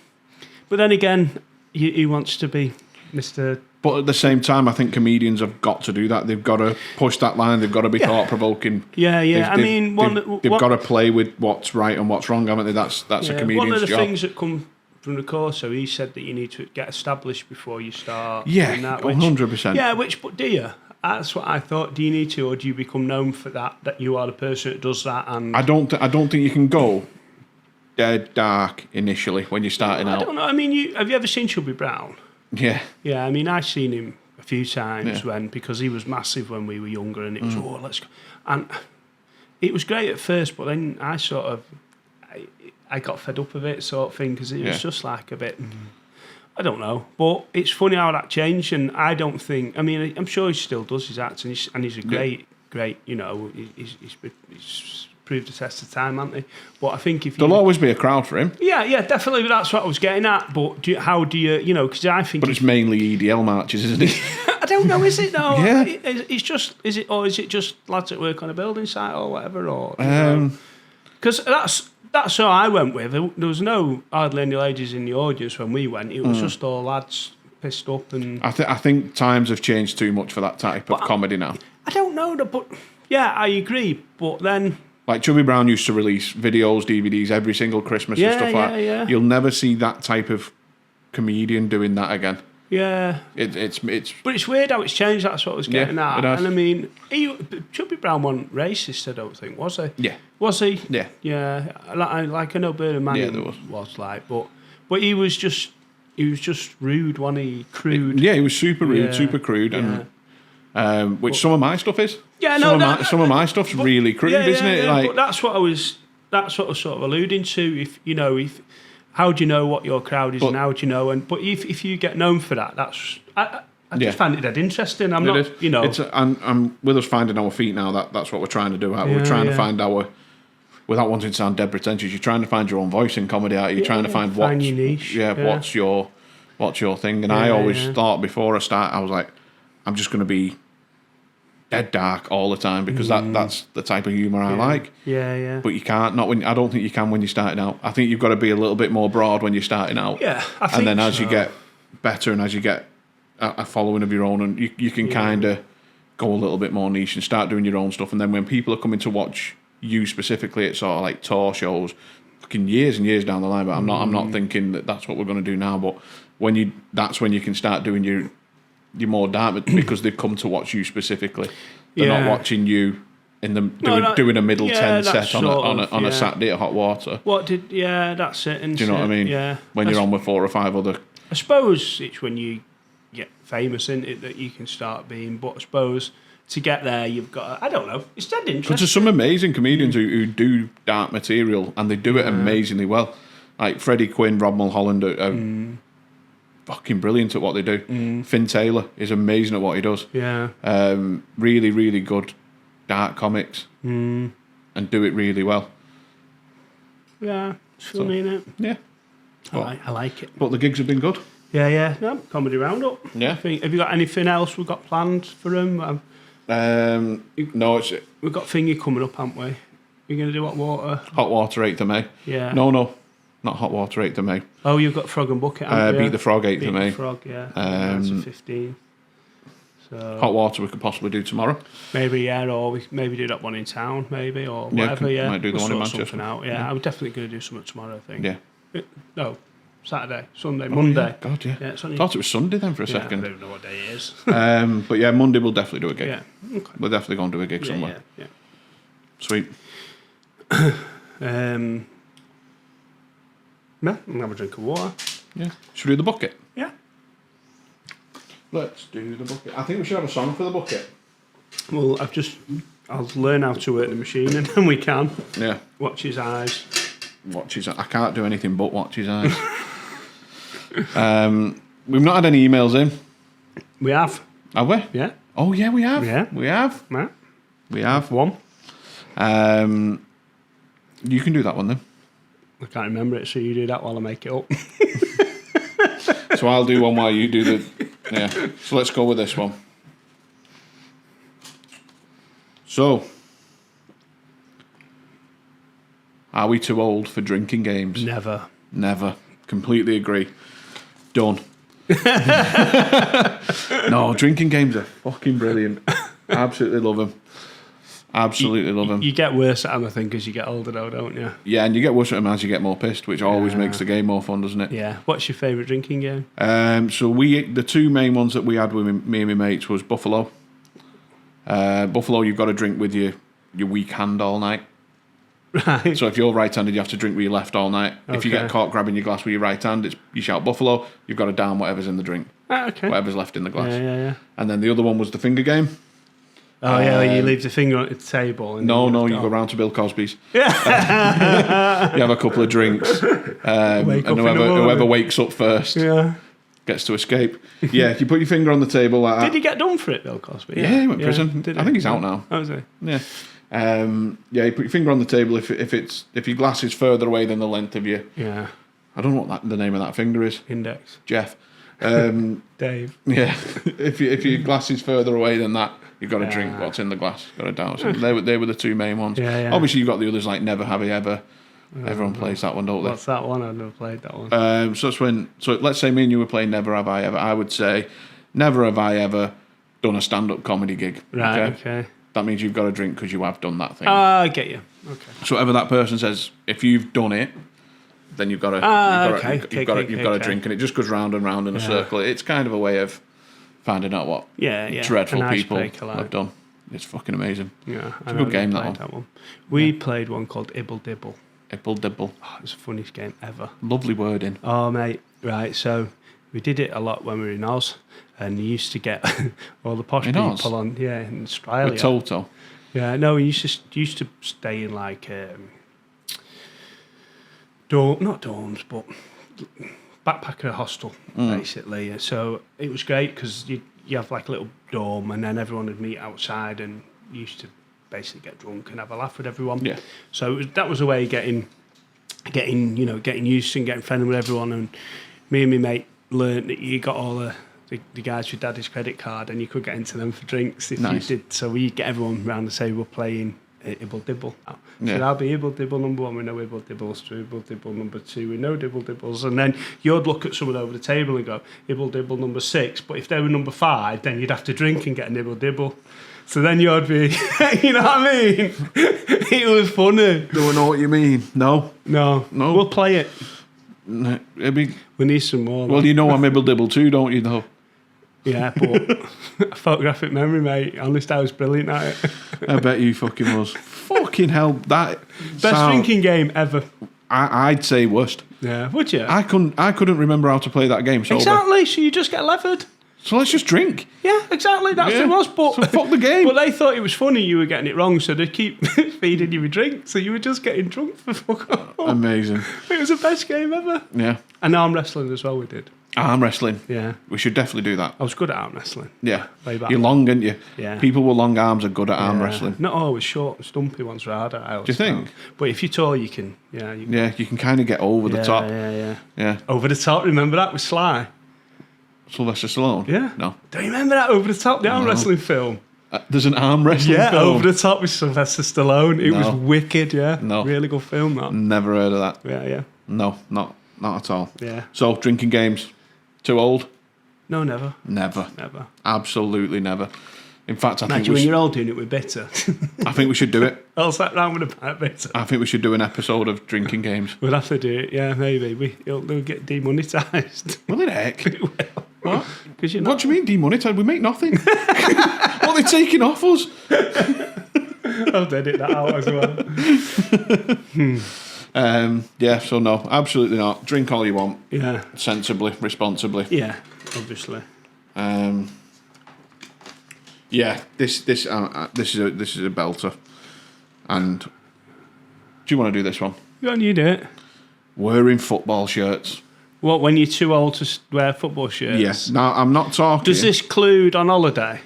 then again, he wants to be Mr. But at the same time, I think comedians have got to do that. They've got to push that line. They've got to be thought-provoking. Yeah. They've got to play with what's right and what's wrong, haven't they? That's a comedian's job. One of the things that come from the course, so he said that you need to get established before you start doing that. 100%. Yeah, but do you? That's what I thought. Do you need to, or do you become known for that you are the person that does that? And I don't think you can go dead dark initially when you're starting out. I don't know. I mean, have you ever seen Chubby Brown? Yeah. Yeah, I mean, I've seen him a few times because he was massive when we were younger, and it was, let's go. And it was great at first, but then I got fed up of it, sort of thing, because it was just like a bit, I don't know. But it's funny how that changed, and I don't think, I mean, I'm sure he still does his acts, and he's a great, he's proved the test of time, hasn't he? But I think there'll always be a crowd for him. Yeah, definitely. But that's what I was getting at. But how do you, because I think. But it's mainly EDL marches, isn't it? I don't know. Is it though? Yeah. It's just. Is it just lads that work on a building site or whatever? Or because that's how I went with. There was hardly any ladies in the audience when we went. It was just all lads pissed up and. I think times have changed too much for that type of comedy now. I don't know, but yeah, I agree. But then. Like Chubby Brown used to release videos, DVDs every single Christmas and stuff like that. Yeah. You'll never see that type of comedian doing that again. Yeah. It's But it's weird how it's changed, that's what I was getting at. It has. And I mean, Chubby Brown wasn't racist, I don't think, was he? Yeah. Was he? Yeah. Yeah. Like I know Bernard Manning was like, but he was just rude, wasn't he? Crude. He was super rude, super crude, and which some of my stuff is. Yeah, no, some of my stuff's really crude, isn't it? Yeah, like, but that's what I was sort of alluding to. If how do you know what your crowd is, and how do you know? But if you get known for that, that's I just find it dead interesting. I'm not, It's I'm with us finding our feet now. That's what we're trying to do. We're trying to find our. Without wanting to sound dead pretentious, you're trying to find your own voice in comedy. You're trying to find your niche. What's your thing. And I always thought before I start, I was like, I'm just going to be dead dark all the time because that's the type of humour I like. Yeah. But you can't. I don't think you can when you're starting out. I think you've got to be a little bit more broad when you're starting out. Yeah, I think and then as you get better and as you get a following of your own, and you can kind of go a little bit more niche and start doing your own stuff. And then when people are coming to watch you specifically, it's sort of like tour shows, fucking years and years down the line. But I'm not thinking that's what we're going to do now. But that's when you can start doing your more dark because they've come to watch you specifically. They're not watching you in the doing a middle 10 set on a Saturday at Hot Water. That's it. Do you know what I mean? Yeah. When you're on with 4 or 5 other. I suppose it's when you get famous, isn't it, that you can start being. But I suppose to get there, you've got. I don't know. It's dead interesting. Because there's some amazing comedians who do dark material and they do it amazingly well. Like Freddie Quinn, Rob Mulholland are fucking brilliant at what they do. Finn Taylor is amazing at what he does. Yeah. Really, really good dark comics and do it really well. Yeah, it's funny, isn't it? Yeah. I like it. But the gigs have been good. Yeah. No, comedy roundup. Yeah. Have you got anything else we've got planned for them? No, it's We've got thingy coming up, haven't we? You're going to do hot water? Hot Water 8th of May. Yeah. No, not Hot Water 8th of May. Oh, you've got Frog and Bucket, haven't you? Beat the Frog 8th of May. Beat the Frog, yeah. That's a 15. So Hot Water we could possibly do tomorrow. maybe, yeah, or we maybe do that one in town, maybe, or whatever, yeah. Might do the one in sort Manchester. something out, yeah. I'm definitely going to do something tomorrow, I think. Yeah. No, Saturday, Sunday, Monday. Yeah. God, yeah. Yeah, it's only, Thought it was Sunday then for a I second. don't know what day it is. But yeah, Monday we'll definitely do a gig. Yeah, okay. We're definitely going to do a gig somewhere. Yeah. Sweet. Yeah, I'm going to have a drink of water. Yeah. Should we do the bucket? Yeah. Let's do the bucket. I think we should have a song for the bucket. Well, I'll learn how to work the machine and then we can. Yeah. Watch his eyes. Watch his. I can't do anything but watch his eyes. We've not had any emails in. We have. Have we? Yeah. Oh yeah, we have. Yeah. We have. Yeah. We have. One. You can do that one then. I can't remember it, so you do that while I make it up. So I'll do one while you do the. Yeah. So let's go with this one. So, are we too old for drinking games? Never. Never. Completely agree. Done. No, drinking games are fucking brilliant. Absolutely love them. Absolutely love them. You get worse at them, I think, as you get older, though, don't you? Yeah, and you get worse at them as you get more pissed, which always makes the game more fun, doesn't it? Yeah. What's your favourite drinking game? So the two main ones that we had with me and my mates was Buffalo. Buffalo, you've got to drink with your weak hand all night. Right. So if you're right-handed, you have to drink with your left all night. If you get caught grabbing your glass with your right hand, you shout Buffalo. You've got to down whatever's in the drink, Okay. whatever's left in the glass. Yeah. And then the other one was the finger game. Oh, yeah, you leave the finger on the table. And No, you go round to Bill Cosby's. Yeah. You have a couple of drinks, and whoever wakes up first gets to escape. Yeah, you put your finger on the table like that. Did he get done for it, Bill Cosby? Yeah, he went to prison. Did I think he's out now. Oh, is he? Yeah. You put your finger on the table if your glass is further away than the length of your. Yeah. I don't know what the name of that finger is. Index. Jeff. Dave. Yeah. If your glass is further away than that, you've got to drink what's in the glass. Got to down. So they were the two main ones. Yeah. Obviously, you've got the others like Never Have I Ever. Everyone plays that one, don't they? What's that one? I've never played that one. So let's say me and you were playing Never Have I Ever. I would say, never have I ever done a stand-up comedy gig. Right. Okay. That means you've got to drink because you have done that thing. I get you. Okay. So whatever that person says, if you've done it, then you've got to drink, and it just goes round and round in a circle. It's kind of a way of finding out what dreadful people have done. It's fucking amazing. Yeah, it's a good game, that one. We played one called Ibble Dibble. Ibble Dibble. Oh, it was the funniest game ever. Lovely wording. Oh, mate. Right, so we did it a lot when we were in Oz, and you used to get all the posh people Oz? in Australia. With Toto. Yeah, no, we used to stay in like not dorms, but backpacker hostel, basically. So it was great because you have like a little dorm, and then everyone would meet outside, and you used to basically get drunk and have a laugh with everyone. Yeah. So that was a way of getting used to and getting friendly with everyone. And me and my mate learned that you got all the guys with daddy's credit card, and you could get into them for drinks if you did. So we get everyone round the table playing Ibble Dibble. So that'll be Ibble Dibble number 1, we know Ibble Dibbles, to Ibble Dibble number 2, we know Dibble Dibbles, and then you'd look at someone over the table and go Ibble Dibble number 6, but if they were number 5, then you'd have to drink and get an Ibble Dibble. So then you'd be, you know what I mean? It was funny. Do I know what you mean? No. We'll play it. No, we need some more. Well, you know I'm Ibble Dibble too, don't you, though? Yeah, but photographic memory, mate. Honest, I was brilliant at it. I bet you fucking was. Fucking hell, that best drinking game ever. I'd say worst. Yeah, would you? I couldn't remember how to play that game sober. Exactly. So you just get levered. So let's just drink. Yeah, exactly. That's what it was. But so fuck the game. But they thought it was funny. You were getting it wrong, so they keep feeding you a drink. So you were just getting drunk for fuck off. Amazing. It was the best game ever. Yeah. And arm wrestling as well. We did. Arm wrestling. Yeah. We should definitely do that. I was good at arm wrestling. Yeah. Way back. You're long, aren't you? Yeah. People with long arms are good at arm wrestling. Not always short and stumpy ones are harder. I always Do you think? found. But if you're tall, you can. Yeah. Yeah, you can kind of get over the top. Yeah. Over the top. Remember that with Sly? Sylvester Stallone? Yeah. No. Do you remember that Over the Top, the arm wrestling film? There's an arm wrestling film? Over the Top with Sylvester Stallone. It was wicked, yeah. No. Really good film, that. Never heard of that. Yeah. No, not at all. Yeah. So, drinking games, too old? No, never. Never. Never. Absolutely never. In fact, I think when you're old doing it with bitter. I think we should do it. I'll sat down with a pint of bitter. I think we should do an episode of drinking games. We'll have to do it, yeah, maybe. It'll get demonetised. Will it, heck? It will. What? You're What do you mean demonetised? We make nothing. What are they taking off us? I'll edit that out as well. Yeah, so no, absolutely not. Drink all you want. Yeah. Sensibly, responsibly. Yeah, obviously. Yeah, this is a belter. And do you want to do this one? Go on, you do it. Wearing football shirts. What, when you're too old to wear football shirts? Yes. Now, I'm not talking... Does this include on holiday?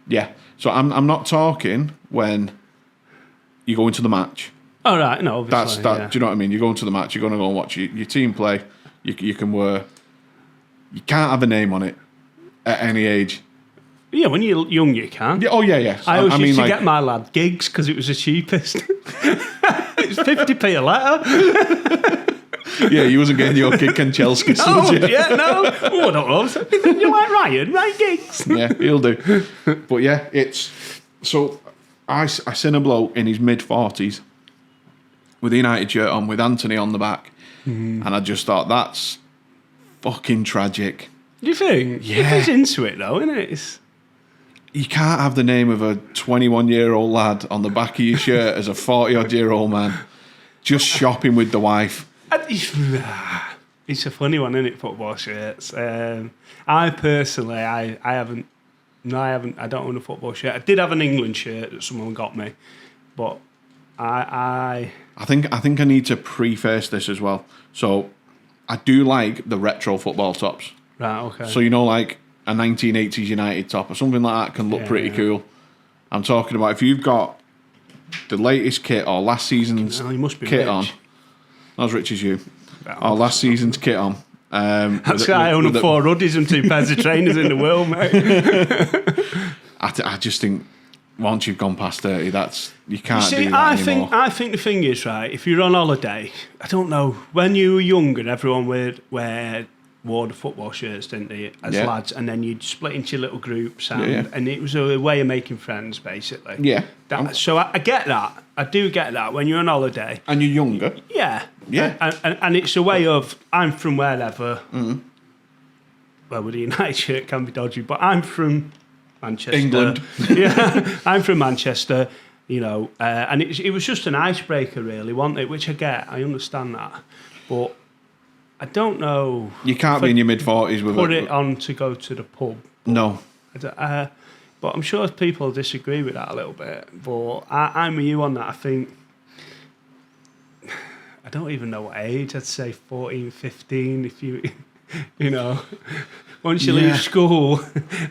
Yeah. So I'm not talking when you go into the match. Oh, right, no, obviously. Do you know what I mean? You go into the match, you're going to go and watch your team play. You can wear... You can't have a name on it at any age. Yeah, when you're young, you can. Yeah, yeah. I always used to get my lad gigs because it was the cheapest. It's 50p a letter. Yeah, you wasn't getting your kid Ken Chelsea. No, oh, I don't know. You like Ryan? Ryan Giggs. Yeah, he'll do. But yeah, it's... So, I seen a bloke in his mid-40s with a United shirt on, with Anthony on the back. And I just thought, that's fucking tragic. Do you think? Yeah. He's into it, though, isn't it? You can't have the name of a 21-year-old lad on the back of your shirt as a 40-odd-year-old man just shopping with the wife. It's a funny one, isn't it, football shirts? I personally, I don't own a football shirt. I did have an England shirt that someone got me, but I think I need to preface this as well. So I do like the retro football tops. Right, okay. So, like a 1980s United top or something like that can look pretty cool. I'm talking about if you've got the latest kit or last season's you must be kit rich. on. Not as rich as you. Or last season's kit on. That's why I own 4 hoodies and 2 pairs of trainers in the world, mate. I just think once you've gone past 30, you can't do that anymore. I think the thing is, right, if you're on holiday, I don't know, when you were younger, everyone wore the football shirts, didn't they, as lads, and then you'd split into your little groups, and it was a way of making friends, basically. Yeah. So I get that. I do get that when you're on holiday. And you're younger. Yeah. Yeah. And it's a way of, I'm from wherever. Mm. Well, with the United shirt can be dodgy, but I'm from Manchester. England. Yeah, I'm from Manchester, and it was just an icebreaker, really, wasn't it? Which I get, I understand that. But I don't know. You can't be in your mid-40s with put it on to go to the pub. No. But I'm sure people disagree with that a little bit. But I'm with you on that. I think, I don't even know what age. I'd say 14, 15 if you once you leave school.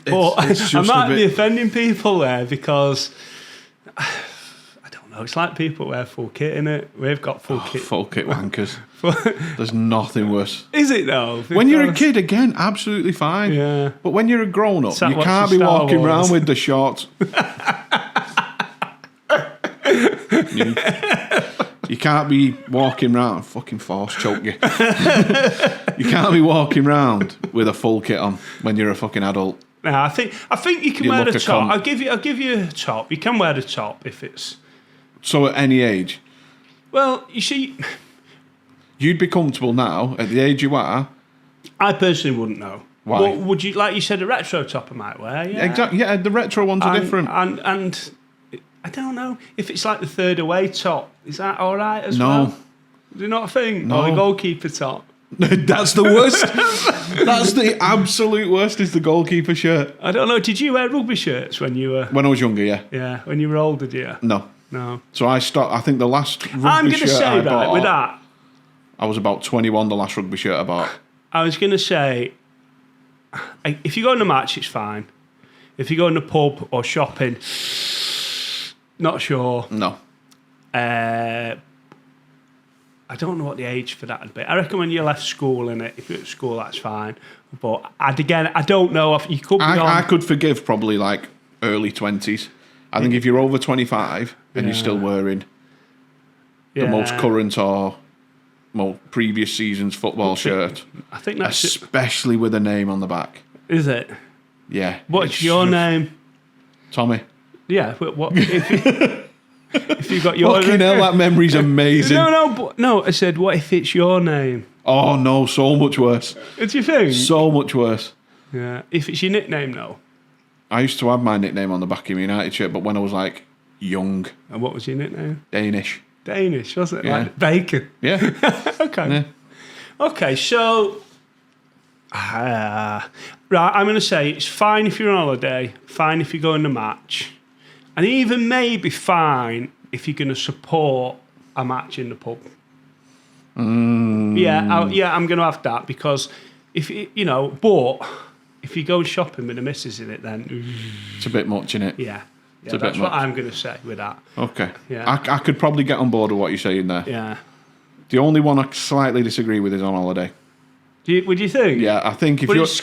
But I might be offending people there because, I don't know, it's like people wear full kit, innit? We've got full kit. Full kit wankers. There's nothing worse. Is it though? When you're a kid, again, absolutely fine. Yeah. But when you're a grown-up, Sat you watching can't be Star walking Wars. around with the shorts. You can't be walking around. Fucking force choke you. You can't be walking around with a full kit on when you're a fucking adult. No, I think you can wear the top. I'll give you a top. You can wear the top if it's. So at any age, well, you see, you'd be comfortable now at the age you are. I personally wouldn't know. Why? What, would you, like you said, a retro top I might wear? Yeah, exactly. Yeah, the retro ones are different. And I don't know if it's like the third away top. Is that all right as well? Do you not think? No. Or the goalkeeper top? That's the worst. That's the absolute worst. Is the goalkeeper shirt. I don't know. Did you wear rugby shirts when you were? When I was younger, yeah. Yeah, when you were older, did you? No. So I stopped. I think the last rugby I'm going to shirt say I bought, with that. I was about 21. The last rugby shirt I bought. I was going to say, If you go on a match, it's fine. If you go in the pub or shopping, not sure. No. I don't know what the age for that would be. I reckon when you left school, innit? If you're at school, that's fine. But I don't know if you could be I could forgive probably like early 20s. I think if you're over 25 and you're still wearing the most current or previous season's football shirt, I think that's especially with a name on the back. Is it? Yeah. What's your name? Tommy. Yeah. What if you got your Fucking hell, that memory's amazing. No. I said, what if it's your name? Oh no, so much worse. What do you think? So much worse. Yeah. If it's your nickname, though. I used to have my nickname on the back of my United shirt, but when I was like young. And what was your nickname? Danish, was it? Yeah. Like bacon. Yeah. Okay. Yeah. Okay, so right, I'm going to say it's fine if you're on holiday, fine if you're going to match, and even maybe fine if you're going to support a match in the pub. Yeah, I'm going to have that because if but if you go shopping with the missus in it, then It's a bit much, innit? yeah, It's a that's bit what much. I'm going to say with that. Okay. Yeah. I could probably get on board with what you're saying there. Yeah. The only one I slightly disagree with is on holiday. Would you think? Yeah, I think if But you're it's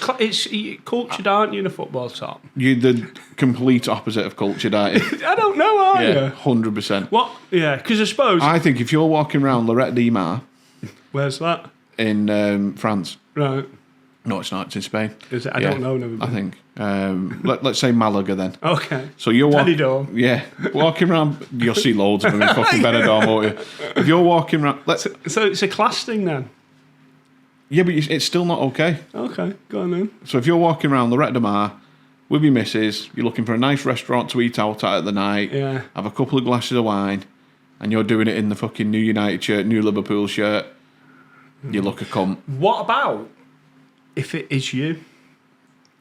cultured, aren't you, in a football top? you're the complete opposite of cultured, aren't you? I don't know, are Yeah, you? 100%. What? Yeah, because I suppose... I think if you're walking around Lorette de Mar Where's that? in France, Right. no, it's not. It's in Spain. Is it? I don't know. Never I been. think. Let's say Malaga then. Okay. So you're walking. Benidorm. Yeah, walking around. You'll see loads of them in fucking Benidorm, won't you? If you're walking around, So it's a class thing then? yeah, but it's still not okay. Okay, go on then. So if you're walking around Lorette de Mar with your missus, you're looking for a nice restaurant to eat out at the night, Yeah. have a couple of glasses of wine, and you're doing it in the fucking new United shirt, new Liverpool shirt, you look a cunt. What about if it is you?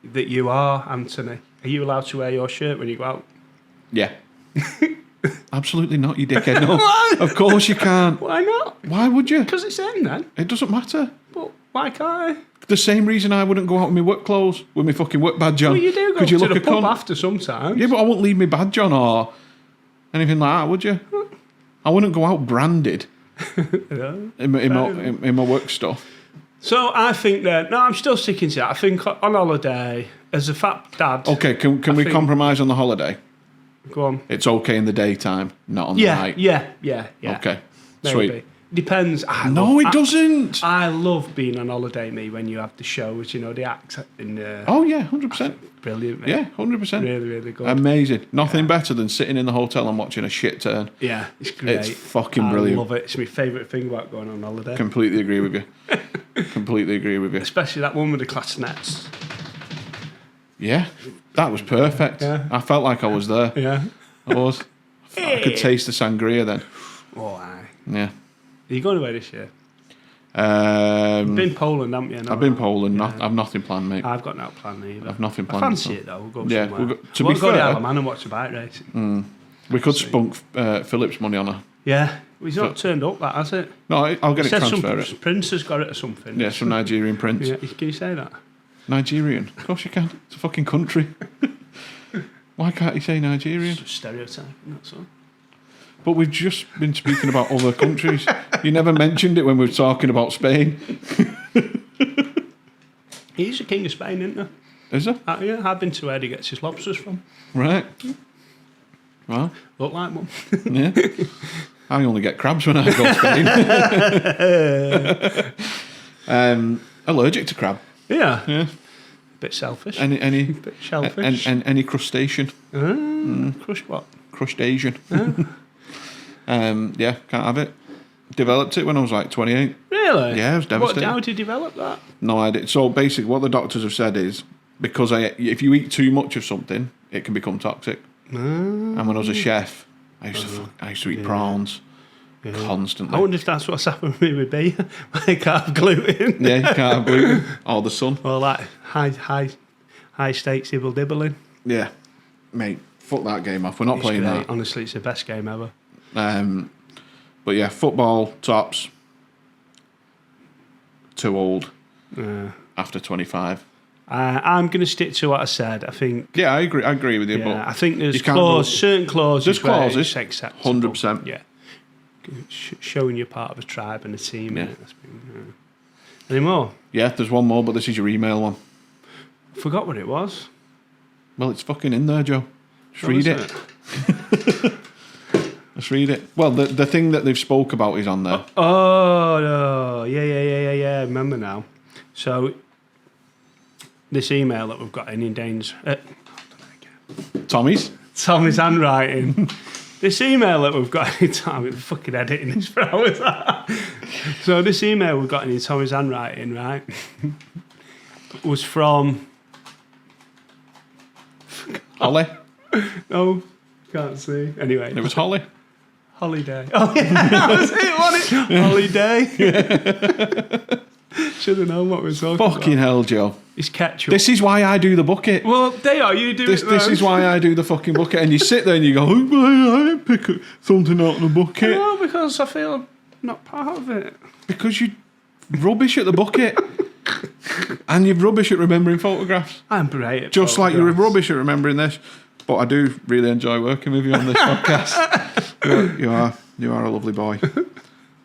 That you are, Anthony? Are you allowed to wear your shirt when you go out? Yeah. Absolutely not, you dickhead. No, of course you can't. Why not? Why would you? Because it's in then. It doesn't matter. But why can't I? The same reason I wouldn't go out in my work clothes with my fucking work badge on. Well, you do go 'Cause you to look the a pub cunt. after sometimes. Yeah, but I wouldn't leave my badge on or anything like that, would you? I wouldn't go out branded in my work stuff. So I think that... No, I'm still sticking to that. I think on holiday, as a fat dad... Okay, can we think- compromise on the holiday? Go on. It's okay in the daytime, not on the night. Yeah. Okay, Maybe. sweet. Depends. No, it doesn't. I love being on holiday, me, when you have the shows, the acts in the... Oh yeah, 100%. Brilliant, mate. Yeah, 100%. Really, really good. Amazing. Nothing better than sitting in the hotel and watching a shit turn. Yeah, it's great. It's fucking brilliant. I love it. It's my favourite thing about going on holiday. Completely agree with you. Completely agree with you. Especially that one with the class Yeah, that was perfect. Yeah. I felt like I was there. Yeah. I was. I could taste the sangria then. Oh, aye. Yeah. Are you going away this year? You've been Poland, haven't you? No, I've been Poland. I've nothing planned, mate. I've got no plan either. I've nothing I planned. fancy it though. We'll go Yeah, somewhere. to We'll be go to fair- Isle of Man and watch the bike racing. We could spunk Philip's money on her. Yeah. Well, he's not turned up, that, has it? No, I'll get it Said transfer some it. prince has got it or something. Yeah, some Nigerian prince. Yeah, can you say that? Nigerian? Of course you can. It's a fucking country. Why can't you say Nigerian? Just stereotyping, that's all. But we've just been speaking about other countries. You never mentioned it when we were talking about Spain. He's the king of Spain, isn't he? Is there? Yeah, I've been to where he gets his lobsters from. Right. Well, Look like one. yeah. I only get crabs when I go to Spain. Allergic to crab. Yeah. Yeah. Bit selfish. Any Bit shellfish. and any crustacean. Crushed what? Crustacean. Yeah, can't have it. Developed it when I was like 28. Really? Yeah, I was devastated. How did you develop that? No idea. So basically, what the doctors have said is because if you eat too much of something, it can become toxic. And when I was a chef, I used to eat prawns constantly. I wonder if that's what's happened with me with beer. I can't have gluten. Yeah, you can't have gluten or the sun. Or like high stakes dibbling. Yeah, mate, fuck that game off. We're not playing great. that. Honestly, it's the best game ever. But yeah, football tops. Too old after 25. I'm going to stick to what I said. I think. Yeah, I agree with you. Yeah, but I think there's certain clauses. There's clauses. It's acceptable. 100%. Yeah. Showing you're part of a tribe and a team. Yeah. Any more? Yeah, there's one more, but this is your email one. Forgot what it was. Well, it's fucking in there, Joe. Just read it. Let's read it. Well, the thing that they've spoke about is on there. Oh, no. Yeah. Remember now. So, this email that we've got in Dane's... Tommy's handwriting. This email that we've got in Tommy, we're fucking editing this for hours. So, this email we've got in Tommy's handwriting, right, was from... Holly. No, can't see. Anyway. It was Holly. Holiday. Oh, yeah, that was it, wasn't it? Holiday. Should have known what we were talking about. Fucking hell, Joe. It's Ketchup. This is why I do the bucket. Well, they are. You do this. it. This is why I do the fucking bucket. And you sit there and you go, I pick something out of the bucket. No, because I feel not part of it. Because you rubbish at the bucket. And you're rubbish at remembering photographs. I'm great at Just like you're rubbish at remembering this. But I do really enjoy working with you on this podcast. You are a lovely boy.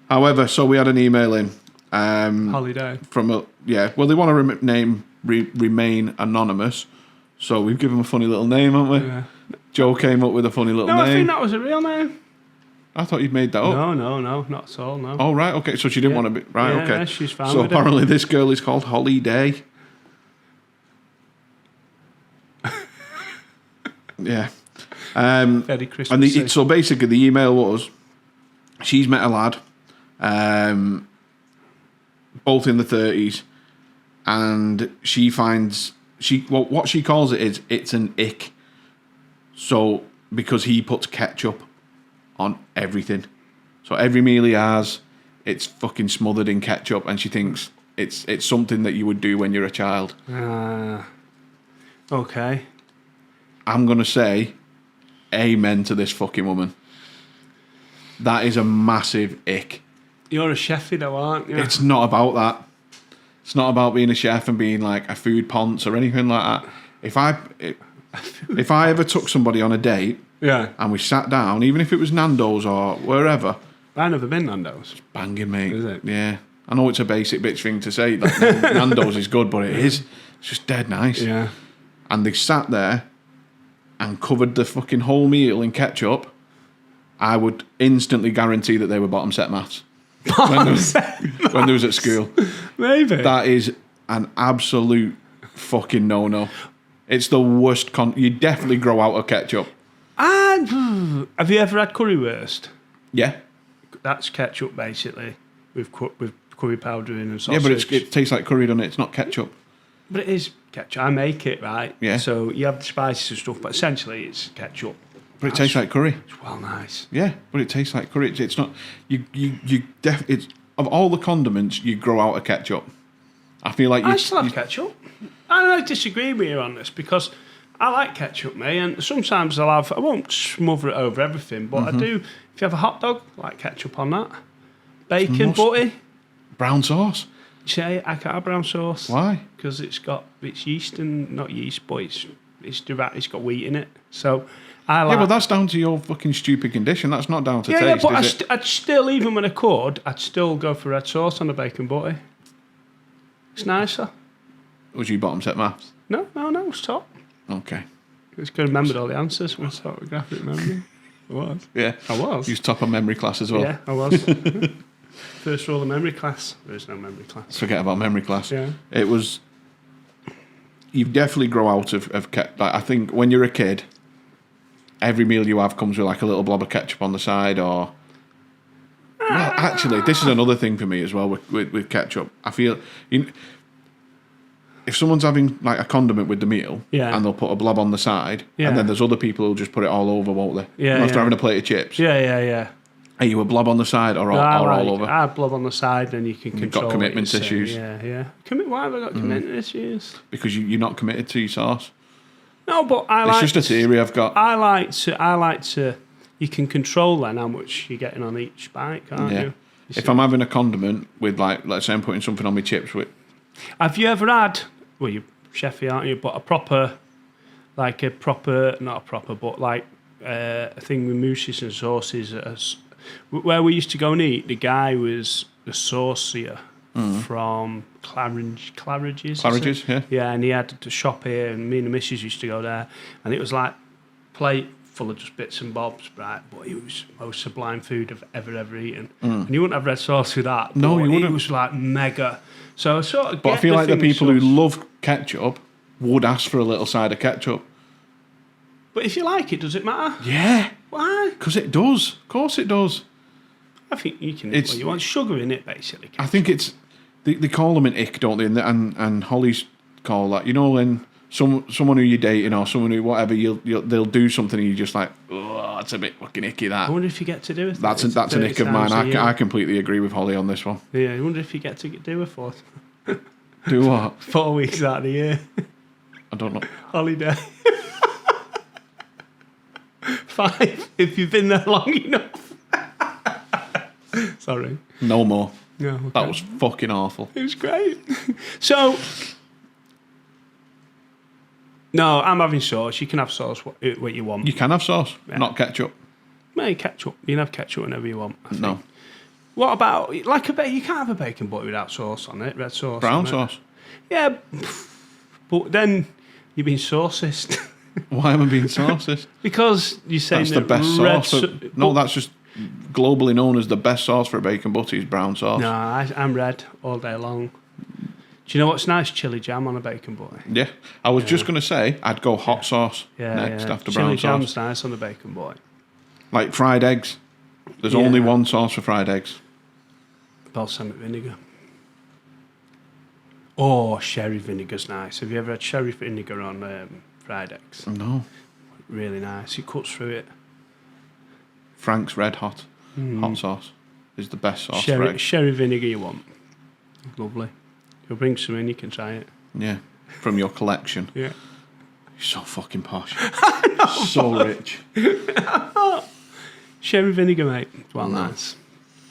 However, so we had an email in. Holiday. Well, they want to remain anonymous. So we've given them a funny little name, haven't we? Yeah. Joe came up with a funny little name. I think that was a real name. I thought you'd made that up. No, not at all, no. Oh, right, okay. So she didn't want to be... Right, okay. Yeah, she's fine So with apparently this girl is called Holiday. Yeah. Very Christmas. And so basically the email was, she's met a lad, both in the 30s, and she finds... what she calls it is, it's an ick. So, because he puts ketchup on everything. So every meal he has, it's fucking smothered in ketchup, and she thinks it's something that you would do when you're a child. Okay. I'm going to say amen to this fucking woman. That is a massive ick. You're a chef, though, aren't you? It's not about that. It's not about being a chef and being like a food ponce or anything like that. If I ever took somebody on a date, and we sat down, even if it was Nando's or wherever. I've never been Nando's. It's banging, mate. Is it? Yeah. I know it's a basic bitch thing to say. Like, Nando's is good, but it is. It's just dead nice. Yeah. And they sat there and covered the fucking whole meal in ketchup. I would instantly guarantee that they were bottom set maths. When they was at school. Maybe. That is an absolute fucking no-no. It's the worst. You definitely grow out of ketchup. And have you ever had currywurst? Yeah. That's ketchup, basically, with curry powder in and sausage. Yeah, but it tastes like curry, doesn't it? It's not ketchup. But it is ketchup. I make it, right? Yeah. So you have the spices and stuff, but essentially it's ketchup. But it tastes like curry. It's well nice. Yeah, but it tastes like curry. It's not... It's of all the condiments, you grow out of ketchup. I feel like I still have ketchup. I disagree with you on this because I like ketchup, mate, and sometimes I won't smother it over everything, but I do. If you have a hot dog, I like ketchup on that. Bacon, butty. Brown sauce? Say I can't have brown sauce. Why? Because it's yeast and not yeast, but it's got wheat in it. So I like. Yeah, but that's down to your fucking stupid condition. That's not down to taste. Yeah, but is it? I'd still, even when I could, I'd still go for red sauce on the bacon butty. It's nicer. Was you bottom set maths? No, it's top. Okay. I just remembered all the answers from photographic memory. I was. Yeah. I was. You was top of memory class as well. Yeah, I was. First rule of memory class. There is no memory class. Forget about memory class. Yeah. It was... You definitely grow out of like, I think when you're a kid, every meal you have comes with like a little blob of ketchup on the side or... Well, actually, this is another thing for me as well with ketchup. I feel... If someone's having like a condiment with the meal and they'll put a blob on the side and then there's other people who'll just put it all over, won't they? Yeah, After having a plate of chips. Yeah. Are you a blob on the side or all over? I have blob on the side and you can control got commitment issues. Yeah. Why have I got commitment issues? Because you're not committed to your sauce. No, but It's just a theory I've got. I like to... You can control then how much you're getting on each bite, can't you? If I'm having a condiment with like, let's say I'm putting something on my chips with... Have you ever had... Well, you chefy, aren't you? But a proper, not a proper, but like a thing with mousses and sauces. Where we used to go and eat, the guy was the saucier from Claridge's. Yeah. Yeah, and he had the shop here, and me and the missus used to go there, and it was like plate full of just bits and bobs, right? But it was the most sublime food I've ever eaten. And you wouldn't have red sauce with that. No, you wouldn't. It was like mega. So I sort of. But I feel like the people who love ketchup would ask for a little side of ketchup. But if you like it, does it matter? Yeah. Why? Because it does. Of course it does. I think you can. It's- You want sugar in it, basically. I think it's... They call them an ick, don't they? And Holly's call that. You know, when someone who you're dating or someone who whatever, they'll do something and you're just like, oh, it's a bit fucking icky, that. I wonder if you get to do it. That's an ick of mine. I completely agree with Holly on this one. Yeah, I wonder if you get to do it for Do what? 4 weeks out of the year. I don't know. Holiday. 5, if you've been there long enough. Sorry. No more. No, okay. That was fucking awful. It was great. So, no, I'm having sauce. You can have sauce what you want. You can have sauce, not ketchup. Maybe ketchup. You can have ketchup whenever you want. I think. No. What about, you can't have a bacon butter without sauce on it, red sauce. Brown on it. sauce. Yeah, but then you've been saucist. Why am I being saucist? Because you're saying That's the best sauce. That's just globally known as the best sauce for a bacon butter is brown sauce. No, I'm red all day long. Do you know what's nice? Chili jam on a bacon butter. Yeah. I was just going to say, I'd go hot sauce next after brown sauce. Chili jam's sauce. nice on a bacon butter. Like fried eggs. There's only one sauce for fried eggs. Balsamic vinegar. Oh, sherry vinegar's nice. Have you ever had sherry vinegar on fried eggs? No. Really nice. It cuts through it. Frank's Red Hot hot sauce is the best sauce for eggs. Sherry vinegar you want. Lovely. You'll bring some in, you can try it. Yeah. From your collection. Yeah. You're so fucking posh. So rich. Sherry vinegar, mate. Well, nice.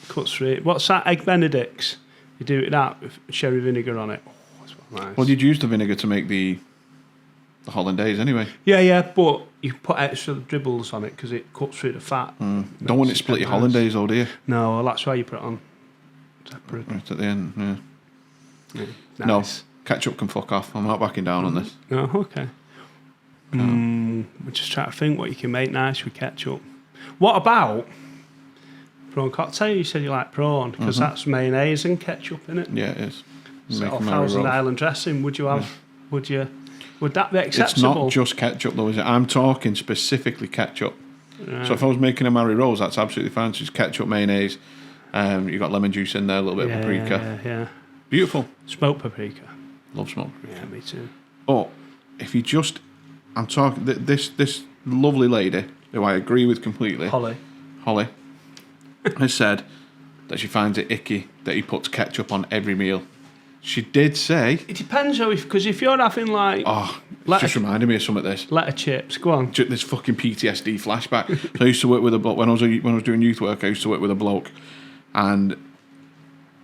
Cuts through it. What's that? Egg Benedicts. You do it that with sherry vinegar on it. Oh, that's well nice. Well, you'd use the vinegar to make the hollandaise anyway. Yeah, but you put extra dribbles on it because it cuts through the fat. Don't want it to split your hollandaise, though, do you? No, well, that's why you put it on separate. Right at the end, yeah. Yeah, No, nice. ketchup can fuck off. I'm not backing down on this. No, okay. We're just trying to think what you can make nice with ketchup. What about prawn cocktail? You said you like prawn because that's mayonnaise and ketchup in it. Yeah, it is. Sort of Thousand Island dressing. Would you have? Yeah. Would that be acceptable? It's not just ketchup, though, is it? I'm talking specifically ketchup. So if I was making a Mary Rose, that's absolutely fine. So it's ketchup, mayonnaise. You got lemon juice in there, a little bit of paprika. Yeah. Beautiful. Smoked paprika. Love smoked paprika. Yeah, me too. But if you just, I'm talking this lovely lady who I agree with completely, Holly, has said that she finds it icky that he puts ketchup on every meal. She did say, it depends though, because if you're having like just reminded me of some of this. lettuce chips, go on. This fucking PTSD flashback. So I used to work with a bloke when I was doing youth work. I used to work with a bloke, and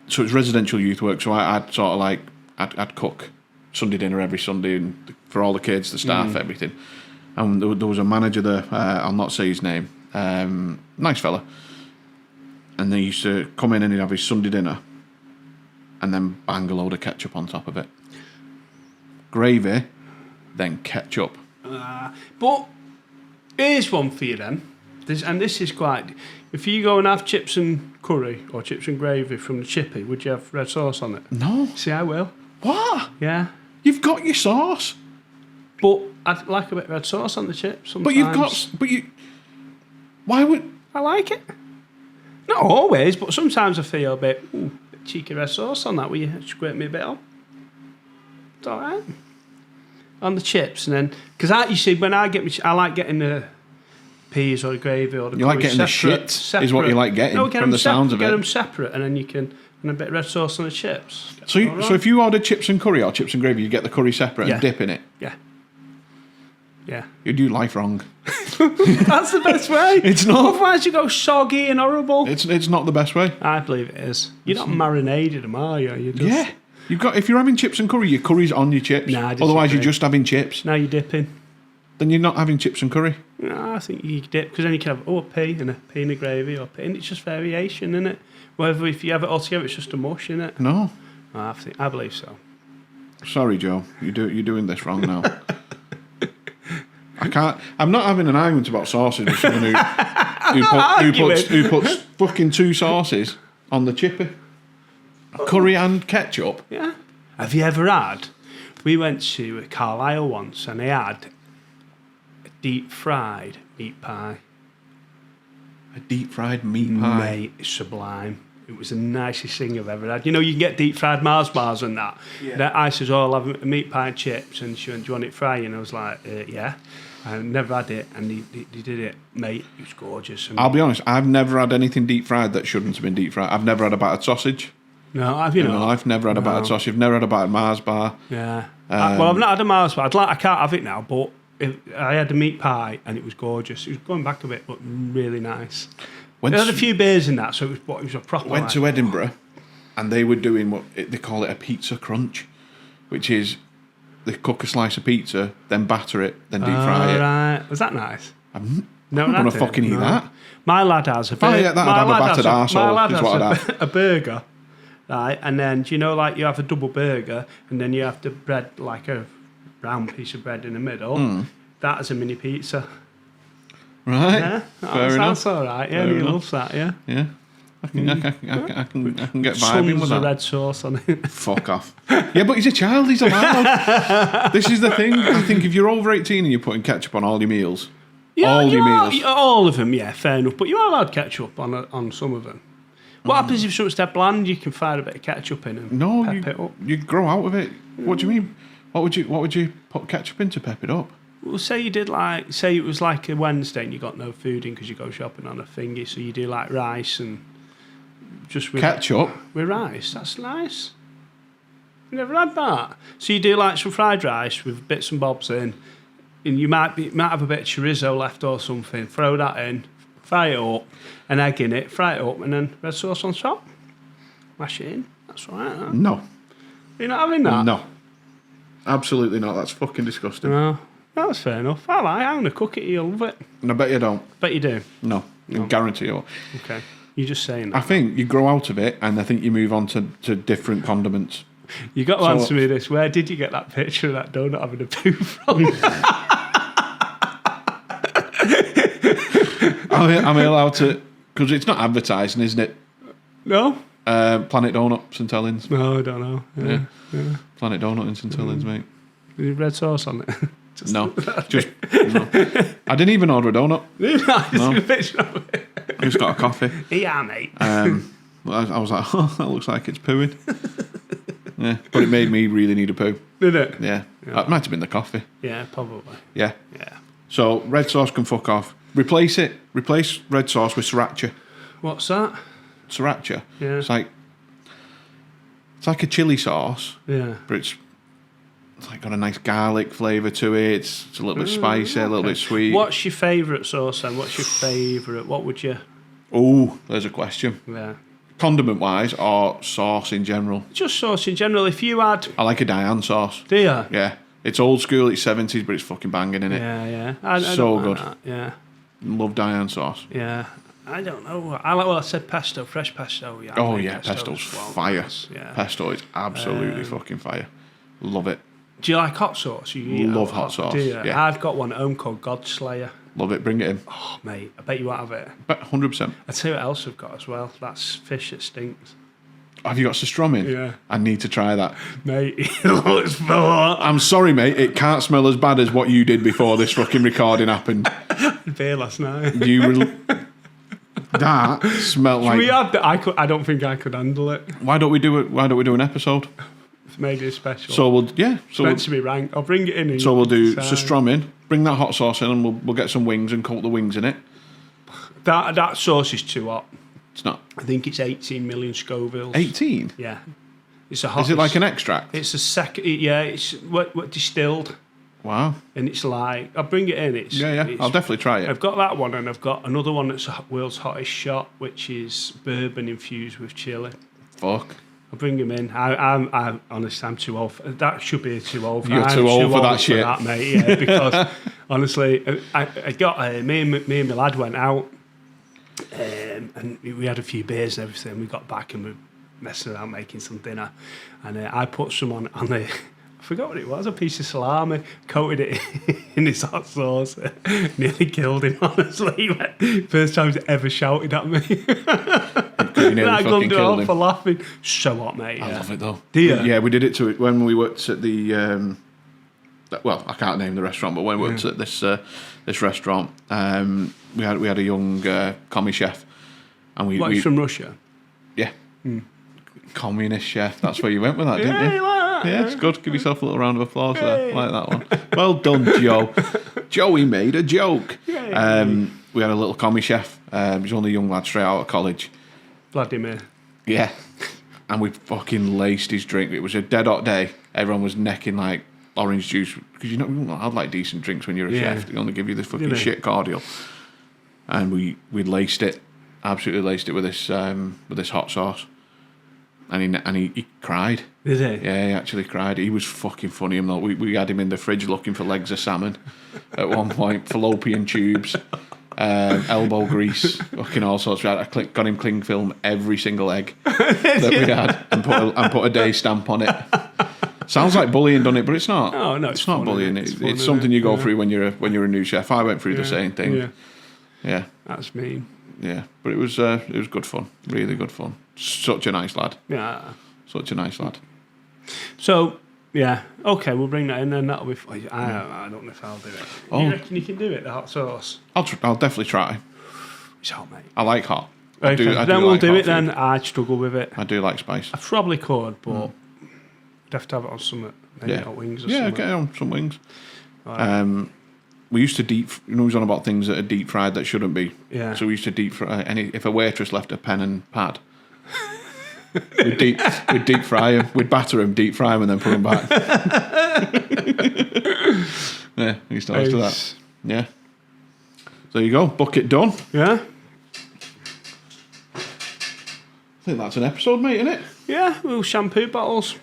so it's residential youth work. So I'd sort of like I'd cook Sunday dinner every Sunday and for all the kids, the staff, everything. And there was a manager there. I'll not say his name. Nice fella. And they used to come in and he'd have his Sunday dinner, and then bang a load of ketchup on top of it. Gravy, then ketchup. But here's one for you then. This is quite... If you go and have chips and curry or chips and gravy from the chippy, would you have red sauce on it? No. See, I will. What? Yeah. You've got your sauce. But I'd like a bit of red sauce on the chips sometimes. Why would... I like it. Not always, but sometimes I feel a bit cheeky red sauce on that. Will you scrape me a bit on? It's all right. On the chips, and then because you see, when I get I like getting the peas or the gravy or the. You like getting separate, the shit, is what you like getting from the sounds of it. Get them separate, and then you can and a bit of red sauce on the chips. So if you order chips and curry or chips and gravy, you get the curry separate and dip in it. Yeah. Yeah. You do life wrong. That's the best way. It's not. Otherwise you go soggy and horrible. It's not the best way. I believe it is. You're not marinated them, are you? You're just, If you're having chips and curry, your curry's on your chips. Nah, Otherwise, you're just having chips. Now you're dipping. Then you're not having chips and curry. No, I think you dip because then you can have a pea and a gravy or pea, and it's just variation, isn't it? Whether if you have it all together, it's just a mush, isn't it? No. I believe so. Sorry, Joe. You're doing this wrong now. I can't. I'm not having an argument about sauces with someone who puts fucking 2 sauces on the chippy. Curry and ketchup. Yeah. Have you ever had? We went to Carlisle once and they had a deep fried meat pie. A deep fried meat pie. Mate, it's sublime. It was the nicest thing I've ever had. You know, you can get deep fried Mars bars and that. Yeah. I says, I'll have a meat pie and chips. And she went, do you want it fried? And I was like, yeah. I never had it. And he did it. Mate, it was gorgeous. I'll be honest, I've never had anything deep fried that shouldn't have been deep fried. I've never had a battered sausage. No, have you not? No, I've never had a battered sausage. I've never had a battered Mars bar. Yeah. Well, I've not had a Mars bar. I can't have it now, but I had a meat pie and it was gorgeous. It was going back a bit, but really nice. They had a few beers in that, so it was a proper... Went to Edinburgh, and they were doing what they call it a pizza crunch, which is they cook a slice of pizza, then batter it, then deep fry it. Right. Was that nice? I'm not going to fucking eat that. My lad has a burger. If I ate that, I'd have a battered arsehole. My lad has a burger, right? And then, do you know, like, you have a double burger, and then you have the bread, like a round piece of bread in the middle. That is a mini pizza. Right. Yeah, that's all right. Yeah, he loves that. Yeah. Yeah. I can get vibing Sons with that. red sauce on it. Fuck off. Yeah, but he's a child. He's allowed. This is the thing. I think if you're over 18 and you're putting ketchup on all your meals, all of them. Yeah, fair enough. But you are allowed ketchup on some of them. What happens if something's dead bland? You can fire a bit of ketchup in and pep it up. You grow out of it. What do you mean? What would you put ketchup in to pep it up? Well, say it was like a Wednesday and you got no food in because you go shopping on a thingy, so you do like rice and just with ketchup with rice. That's nice. You never had that. So you do like some fried rice with bits and bobs in, and you might have a bit of chorizo left or something. Throw that in, fry it up, an egg in it, fry it up, and then red sauce on top. Mash it in. That's all right. Huh? No. You're not having that? No. Absolutely not. That's fucking disgusting. No. That's fair enough. I'm going to cook it. You'll love it. And I bet you don't. Bet you do. No. I guarantee you. Okay. You're just saying that. I think you grow out of it, and I think you move on to different condiments. You got to answer me this. Where did you get that picture of that donut having a poo from? Am I allowed to... Because it's not advertising, isn't it? No. Planet Donut, St Helens. No, I don't know. Yeah. Planet Donut in St Helens, mate. Is there red sauce on it? No. I didn't even order a donut. No. A picture of it. I just got a coffee. Yeah, mate. I was like, that looks like it's pooing. Yeah, but it made me really need a poo. Did it? Yeah. It might have been the coffee. Yeah, probably. Yeah. Yeah. So red sauce can fuck off. Replace red sauce with sriracha. What's that? Sriracha. Yeah. It's like a chili sauce. Yeah. But it's like got a nice garlic flavour to it. It's a little bit spicy, a little bit sweet. What's your favourite sauce then? What's your favourite? What would you... Oh, there's a question. Yeah. Condiment wise or sauce in general? Just sauce in general. If you had... I like a Diane sauce. Do you? Yeah. It's old school, it's 70s, but it's fucking banging, innit? Yeah, yeah. So good. That. Yeah. Love Diane sauce. Yeah. I don't know. I said pesto, fresh pesto. Yeah, oh, yeah, pesto's fire. Yeah. Pesto is absolutely fucking fire. Love it. Do you like hot sauce? Love hot sauce. Do you? Yeah. I've got one at home called Godslayer. Love it. Bring it in. Oh, mate. I bet you won't have it. But 100%. I'll tell you what else I've got as well. That's fish that stinks. Have you got surströmming? Yeah. I need to try that. Mate, it looks full. I'm sorry, mate. It can't smell as bad as what you did before this fucking recording happened. Beer last night. That smelled like... We had that. I don't think I could handle it. Why don't we do it? Why don't we do an episode? It's maybe special. So we'll meant to be rank. I'll bring it in. So we'll do surströmming. Bring that hot sauce in, and we'll get some wings and coat the wings in it. That sauce is too hot. It's not. I think it's 18 million Scovilles. 18? Yeah. It's a hot. Is it like an extract? It's a second. Yeah, it's what distilled. Wow. And it's like, I'll bring it in. I'll definitely try it. I've got that one, and I've got another one that's a world's hottest shot, which is bourbon infused with chili. Fuck. I'll bring him in. I'm honestly, I'm too old. That should be too old. You're too old for that shit, mate. Yeah, because honestly, I got me and my lad went out, and we had a few beers and everything. We got back and we were messing around making some dinner, and I put some on the. I forgot what it was, a piece of salami, coated it in his hot sauce, nearly killed him, honestly. First time he's ever shouted at me. I couldn't do it for laughing. So hot, mate. I love it though. Do you? Yeah, we did it to it when we worked at the, well, I can't name the restaurant, but when we worked at this restaurant, we had a young commie chef. And he's from Russia? Yeah. Communist chef, that's where you went with that, didn't you? Yeah, it's good. Give yourself a little round of applause there. Like that one. Well done, Joe. Joey made a joke. We had a little commie chef. He was only a young lad straight out of college. Vladimir. Yeah. And we fucking laced his drink. It was a dead hot day. Everyone was necking like orange juice. Because you don't have like decent drinks when you're a chef. They only give you this fucking shit cordial. And we laced it. Absolutely laced it with this hot sauce. And he cried. Did he? Yeah, he actually cried. He was fucking funny. We had him in the fridge looking for legs of salmon at one point, fallopian tubes, elbow grease, fucking all sorts. I got him cling film every single egg that we had and put a day stamp on it. Sounds like bullying, doesn't it? But it's not. Oh, no, it's not bullying. It's something you go through when you're a new chef. I went through the same thing. Yeah. That's mean. Yeah, but it was good fun. Really good fun. Such a nice lad. Yeah. Such a nice lad. So, yeah. Okay, we'll bring that in and that'll be fun. I don't know if I'll do it. You reckon you can do it, the hot sauce? I'll definitely try. It's hot, mate. I like hot. I do then we'll like do it then. I struggle with it. I do like spice. I probably could, but I'd have to have it on some hot wings or something. Yeah, get it on some wings. Right. We used to he was on about things that are deep fried that shouldn't be. Yeah. So we used to deep fry if a waitress left a pen and pad, we'd deep fry them. We'd batter them, deep fry them, and then put them back. Yeah, we used to always do that. Yeah. There you go, bucket done. Yeah. I think that's an episode, mate, isn't it? Yeah, little shampoo bottles.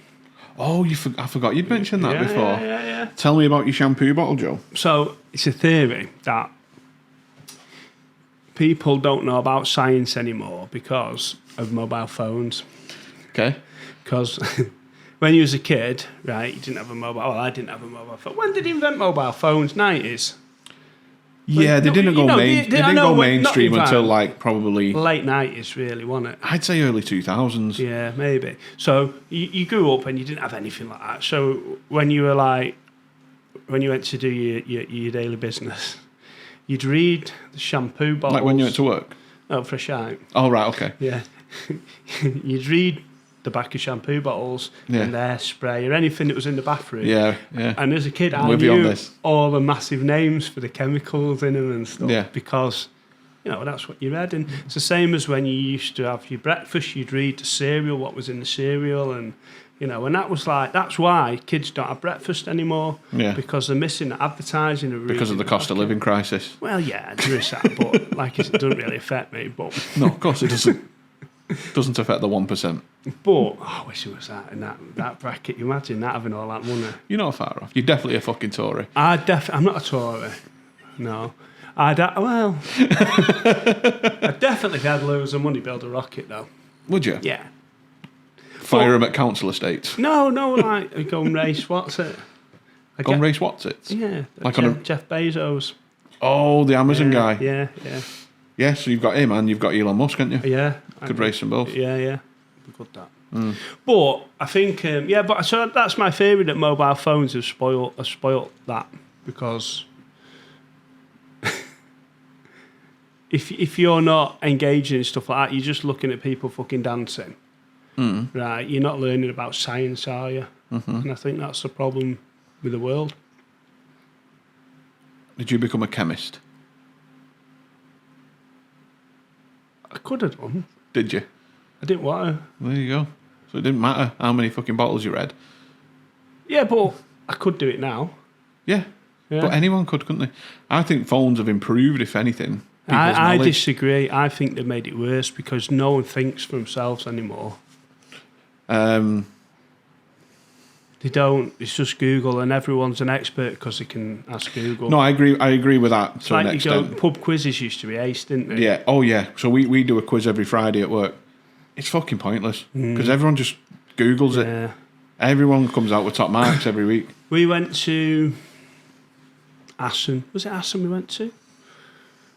Oh, I forgot you'd mentioned that before. Yeah. Tell me about your shampoo bottle, Joe. So, it's a theory that people don't know about science anymore because of mobile phones. Okay. Because when you was a kid, right, you didn't have a mobile... Well, I didn't have a mobile phone. When did he invent mobile phones? 90s? Yeah, they didn't go mainstream until like probably... Late 90s, really, wasn't it? I'd say early 2000s. Yeah, maybe. So you grew up and you didn't have anything like that. So when you went to do your daily business, you'd read the shampoo bottles. Like when you went to work? Oh, for a shout. Oh, right, okay. Yeah. You'd read the back of shampoo bottles and hairspray or anything that was in the bathroom. Yeah. And as a kid, I knew all the massive names for the chemicals in them and stuff because, that's what you read. And it's the same as when you used to have your breakfast, you'd read the cereal, what was in the cereal and, and that's why kids don't have breakfast anymore because they're missing the advertising. Because of the cost of living crisis. Well, yeah, there is that, but it doesn't really affect me. But no, of course it doesn't. Doesn't affect the 1%. But I wish it was that in that bracket. You imagine that having all that money. You're not far off. You're definitely a fucking Tory. I'm not a Tory. No. I definitely, if I had loads of money, build a rocket though. Would you? Yeah. Fire them at council estates? No, like go and race, what's it? Go and race what's it? Yeah. Like Jeff Bezos. Oh, the Amazon guy. Yeah. Yeah, so you've got him and you've got Elon Musk, haven't you? Yeah. Could race them both. Yeah. Good that. But I think, so that's my theory that mobile phones have spoiled that because if you're not engaging in stuff like that, you're just looking at people fucking dancing. Right? You're not learning about science, are you? Mm-hmm. And I think that's the problem with the world. Did you become a chemist? I could have done. Did you? I didn't want to. There you go. So it didn't matter how many fucking bottles you read. Yeah, but I could do it now. Yeah. But anyone could, couldn't they? I think phones have improved, if anything. I disagree. I think they've made it worse because no one thinks for themselves anymore. They don't. It's just Google, and everyone's an expert because they can ask Google. No, I agree with that. It's to like an you go, extent. pub quizzes used to be ace, didn't they? Yeah. Oh, yeah. So we do a quiz every Friday at work. It's fucking pointless because everyone just Googles it. Yeah. Everyone comes out with top marks every week. We went to Assen. Was it Assen we went to?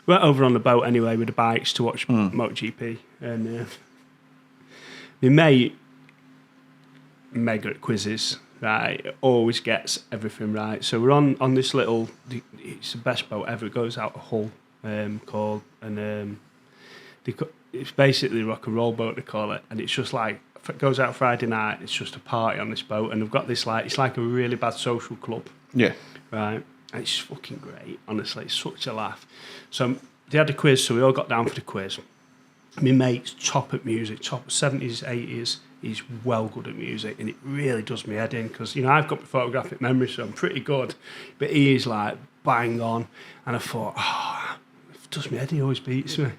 We went over on the boat anyway with the bikes to watch MotoGP. And my mate, mega at quizzes, right, always gets everything right. So we're on this little, it's the best boat ever. It goes out of Hull, called, and it's basically a rock and roll boat, they call it. And it's just like, if it goes out Friday night, it's just a party on this boat. And they've got this like, it's like a really bad social club. Yeah. Right. And it's fucking great, honestly. It's such a laugh. So they had a quiz, so we all got down for the quiz. My mate's top at music, top 70s, 80s. He's well good at music, and it really does me head in because, you know, I've got my photographic memory, so I'm pretty good. But he is like bang on. And I thought, it does me head, he always beats me.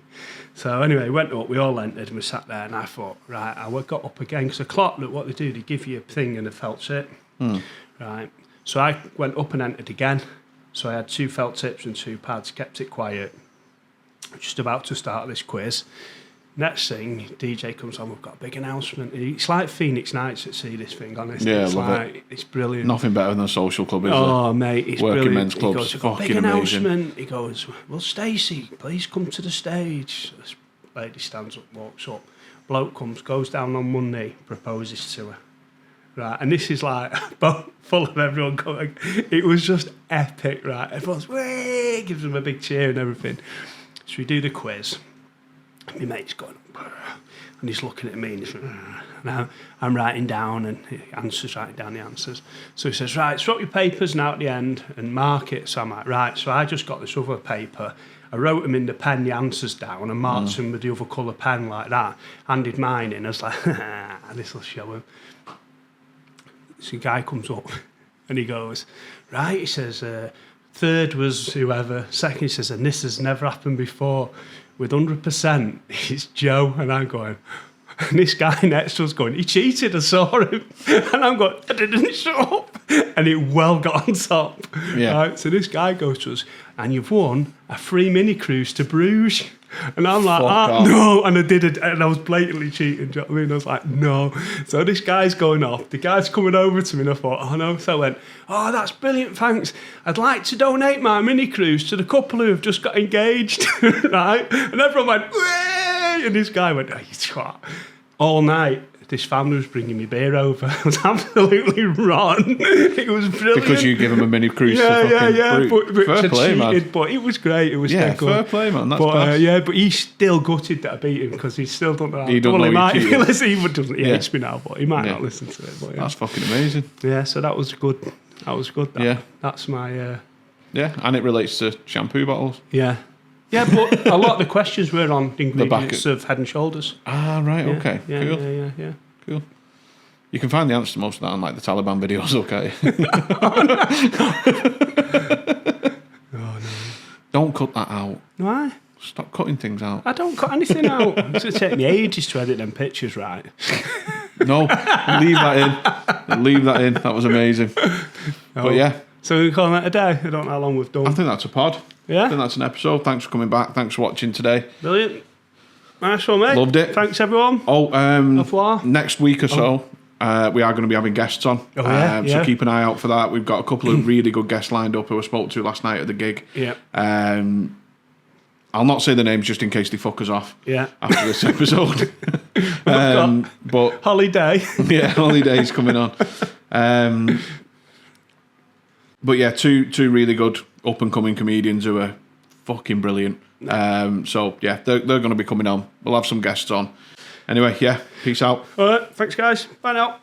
So anyway, went up, we all entered, and we sat there, and I thought, right, I got up again because the clock, look what they do, they give you a thing and a felt tip. Right. So I went up and entered again. So I had 2 felt tips and 2 pads, kept it quiet. Just about to start this quiz. Next thing, DJ comes on, we've got a big announcement. It's like Phoenix Nights at sea, this thing, honestly. Yeah, it's love like, it. It's brilliant. Nothing better than a social club, is Oh, mate, it's Working brilliant. men's clubs, He goes, "We've got a big fucking amazing." announcement. He goes, well, Stacey, please come to the stage. This lady stands up, walks up. Bloke comes, goes down on Monday, proposes to her. Right, and this is like full of everyone going. It was just epic, right? Everyone's, way, gives them a big cheer and everything. So we do the quiz. My mate's going, and he's looking at me, and he's, and I'm writing down, and he answers, writing down the answers. So he says, right, swap your papers now at the end and mark it. So I'm like, right, so I just got this other paper. I wrote them in the pen, the answers down, and marked them with the other colour pen like that. Handed mine in. I was like, this will show him. So a guy comes up, and he goes, right, he says, third was whoever. Second, he says, and this has never happened before. With 100%, it's Joe. And I'm going, and this guy next to us going, he cheated, I saw him. And I'm going, I didn't show up. And it well got on top. Yeah. Right, so this guy goes to us, and you've won a free mini cruise to Bruges. And I'm like, no. And I did it, and I was blatantly cheating. Do you know what I mean? I was like, no. So this guy's going off. The guy's coming over to me, and I thought, oh no. So I went, oh, that's brilliant, thanks. I'd like to donate my mini cruise to the couple who have just got engaged. Right? And everyone went, way! And this guy went, oh, you twat. All night, this family was bringing me beer over. I was absolutely rotten. It was brilliant. Because you give him a mini cruise to fucking But fair play, man. But it was great. It was Yeah, good. fair play, man. That's But class. but he's still gutted that I beat him because he still don't know. He don't know you cheated. He hates me now, but he might not listen to it. But yeah. That's fucking amazing. Yeah, so that was good. That was good. Yeah. That's my... Yeah, and it relates to shampoo bottles. Yeah. Yeah, but a lot of the questions were on ingredients back of Head and Shoulders. Ah, right, Yeah, okay. Yeah, Cool. yeah. Cool. You can find the answer to most of that on like the Taliban videos, okay? Oh, no. Don't cut that out. Why? Stop cutting things out. I don't cut anything out. It's going to take me ages to edit them pictures, right? No, leave that in. Leave that in. That was amazing. But yeah. So we're calling that a day. I don't know how long we've done. I think that's a pod. Yeah? I think that's an episode. Thanks for coming back. Thanks for watching today. Brilliant. Nice one, mate. Loved it. Thanks, everyone. Oh, Au revoir. next week or so, we are going to be having guests on. Oh, yeah, So keep an eye out for that. We've got a couple of really good guests lined up who I spoke to last night at the gig. Yeah. I'll not say the names just in case they fuck us off Yeah. after this episode. But Holiday. yeah, Holiday's coming on. But yeah, two really good up and coming comedians who are fucking brilliant. So yeah, they're going to be coming on. We'll have some guests on. Anyway, yeah, peace out. All right. Thanks, guys. Bye now.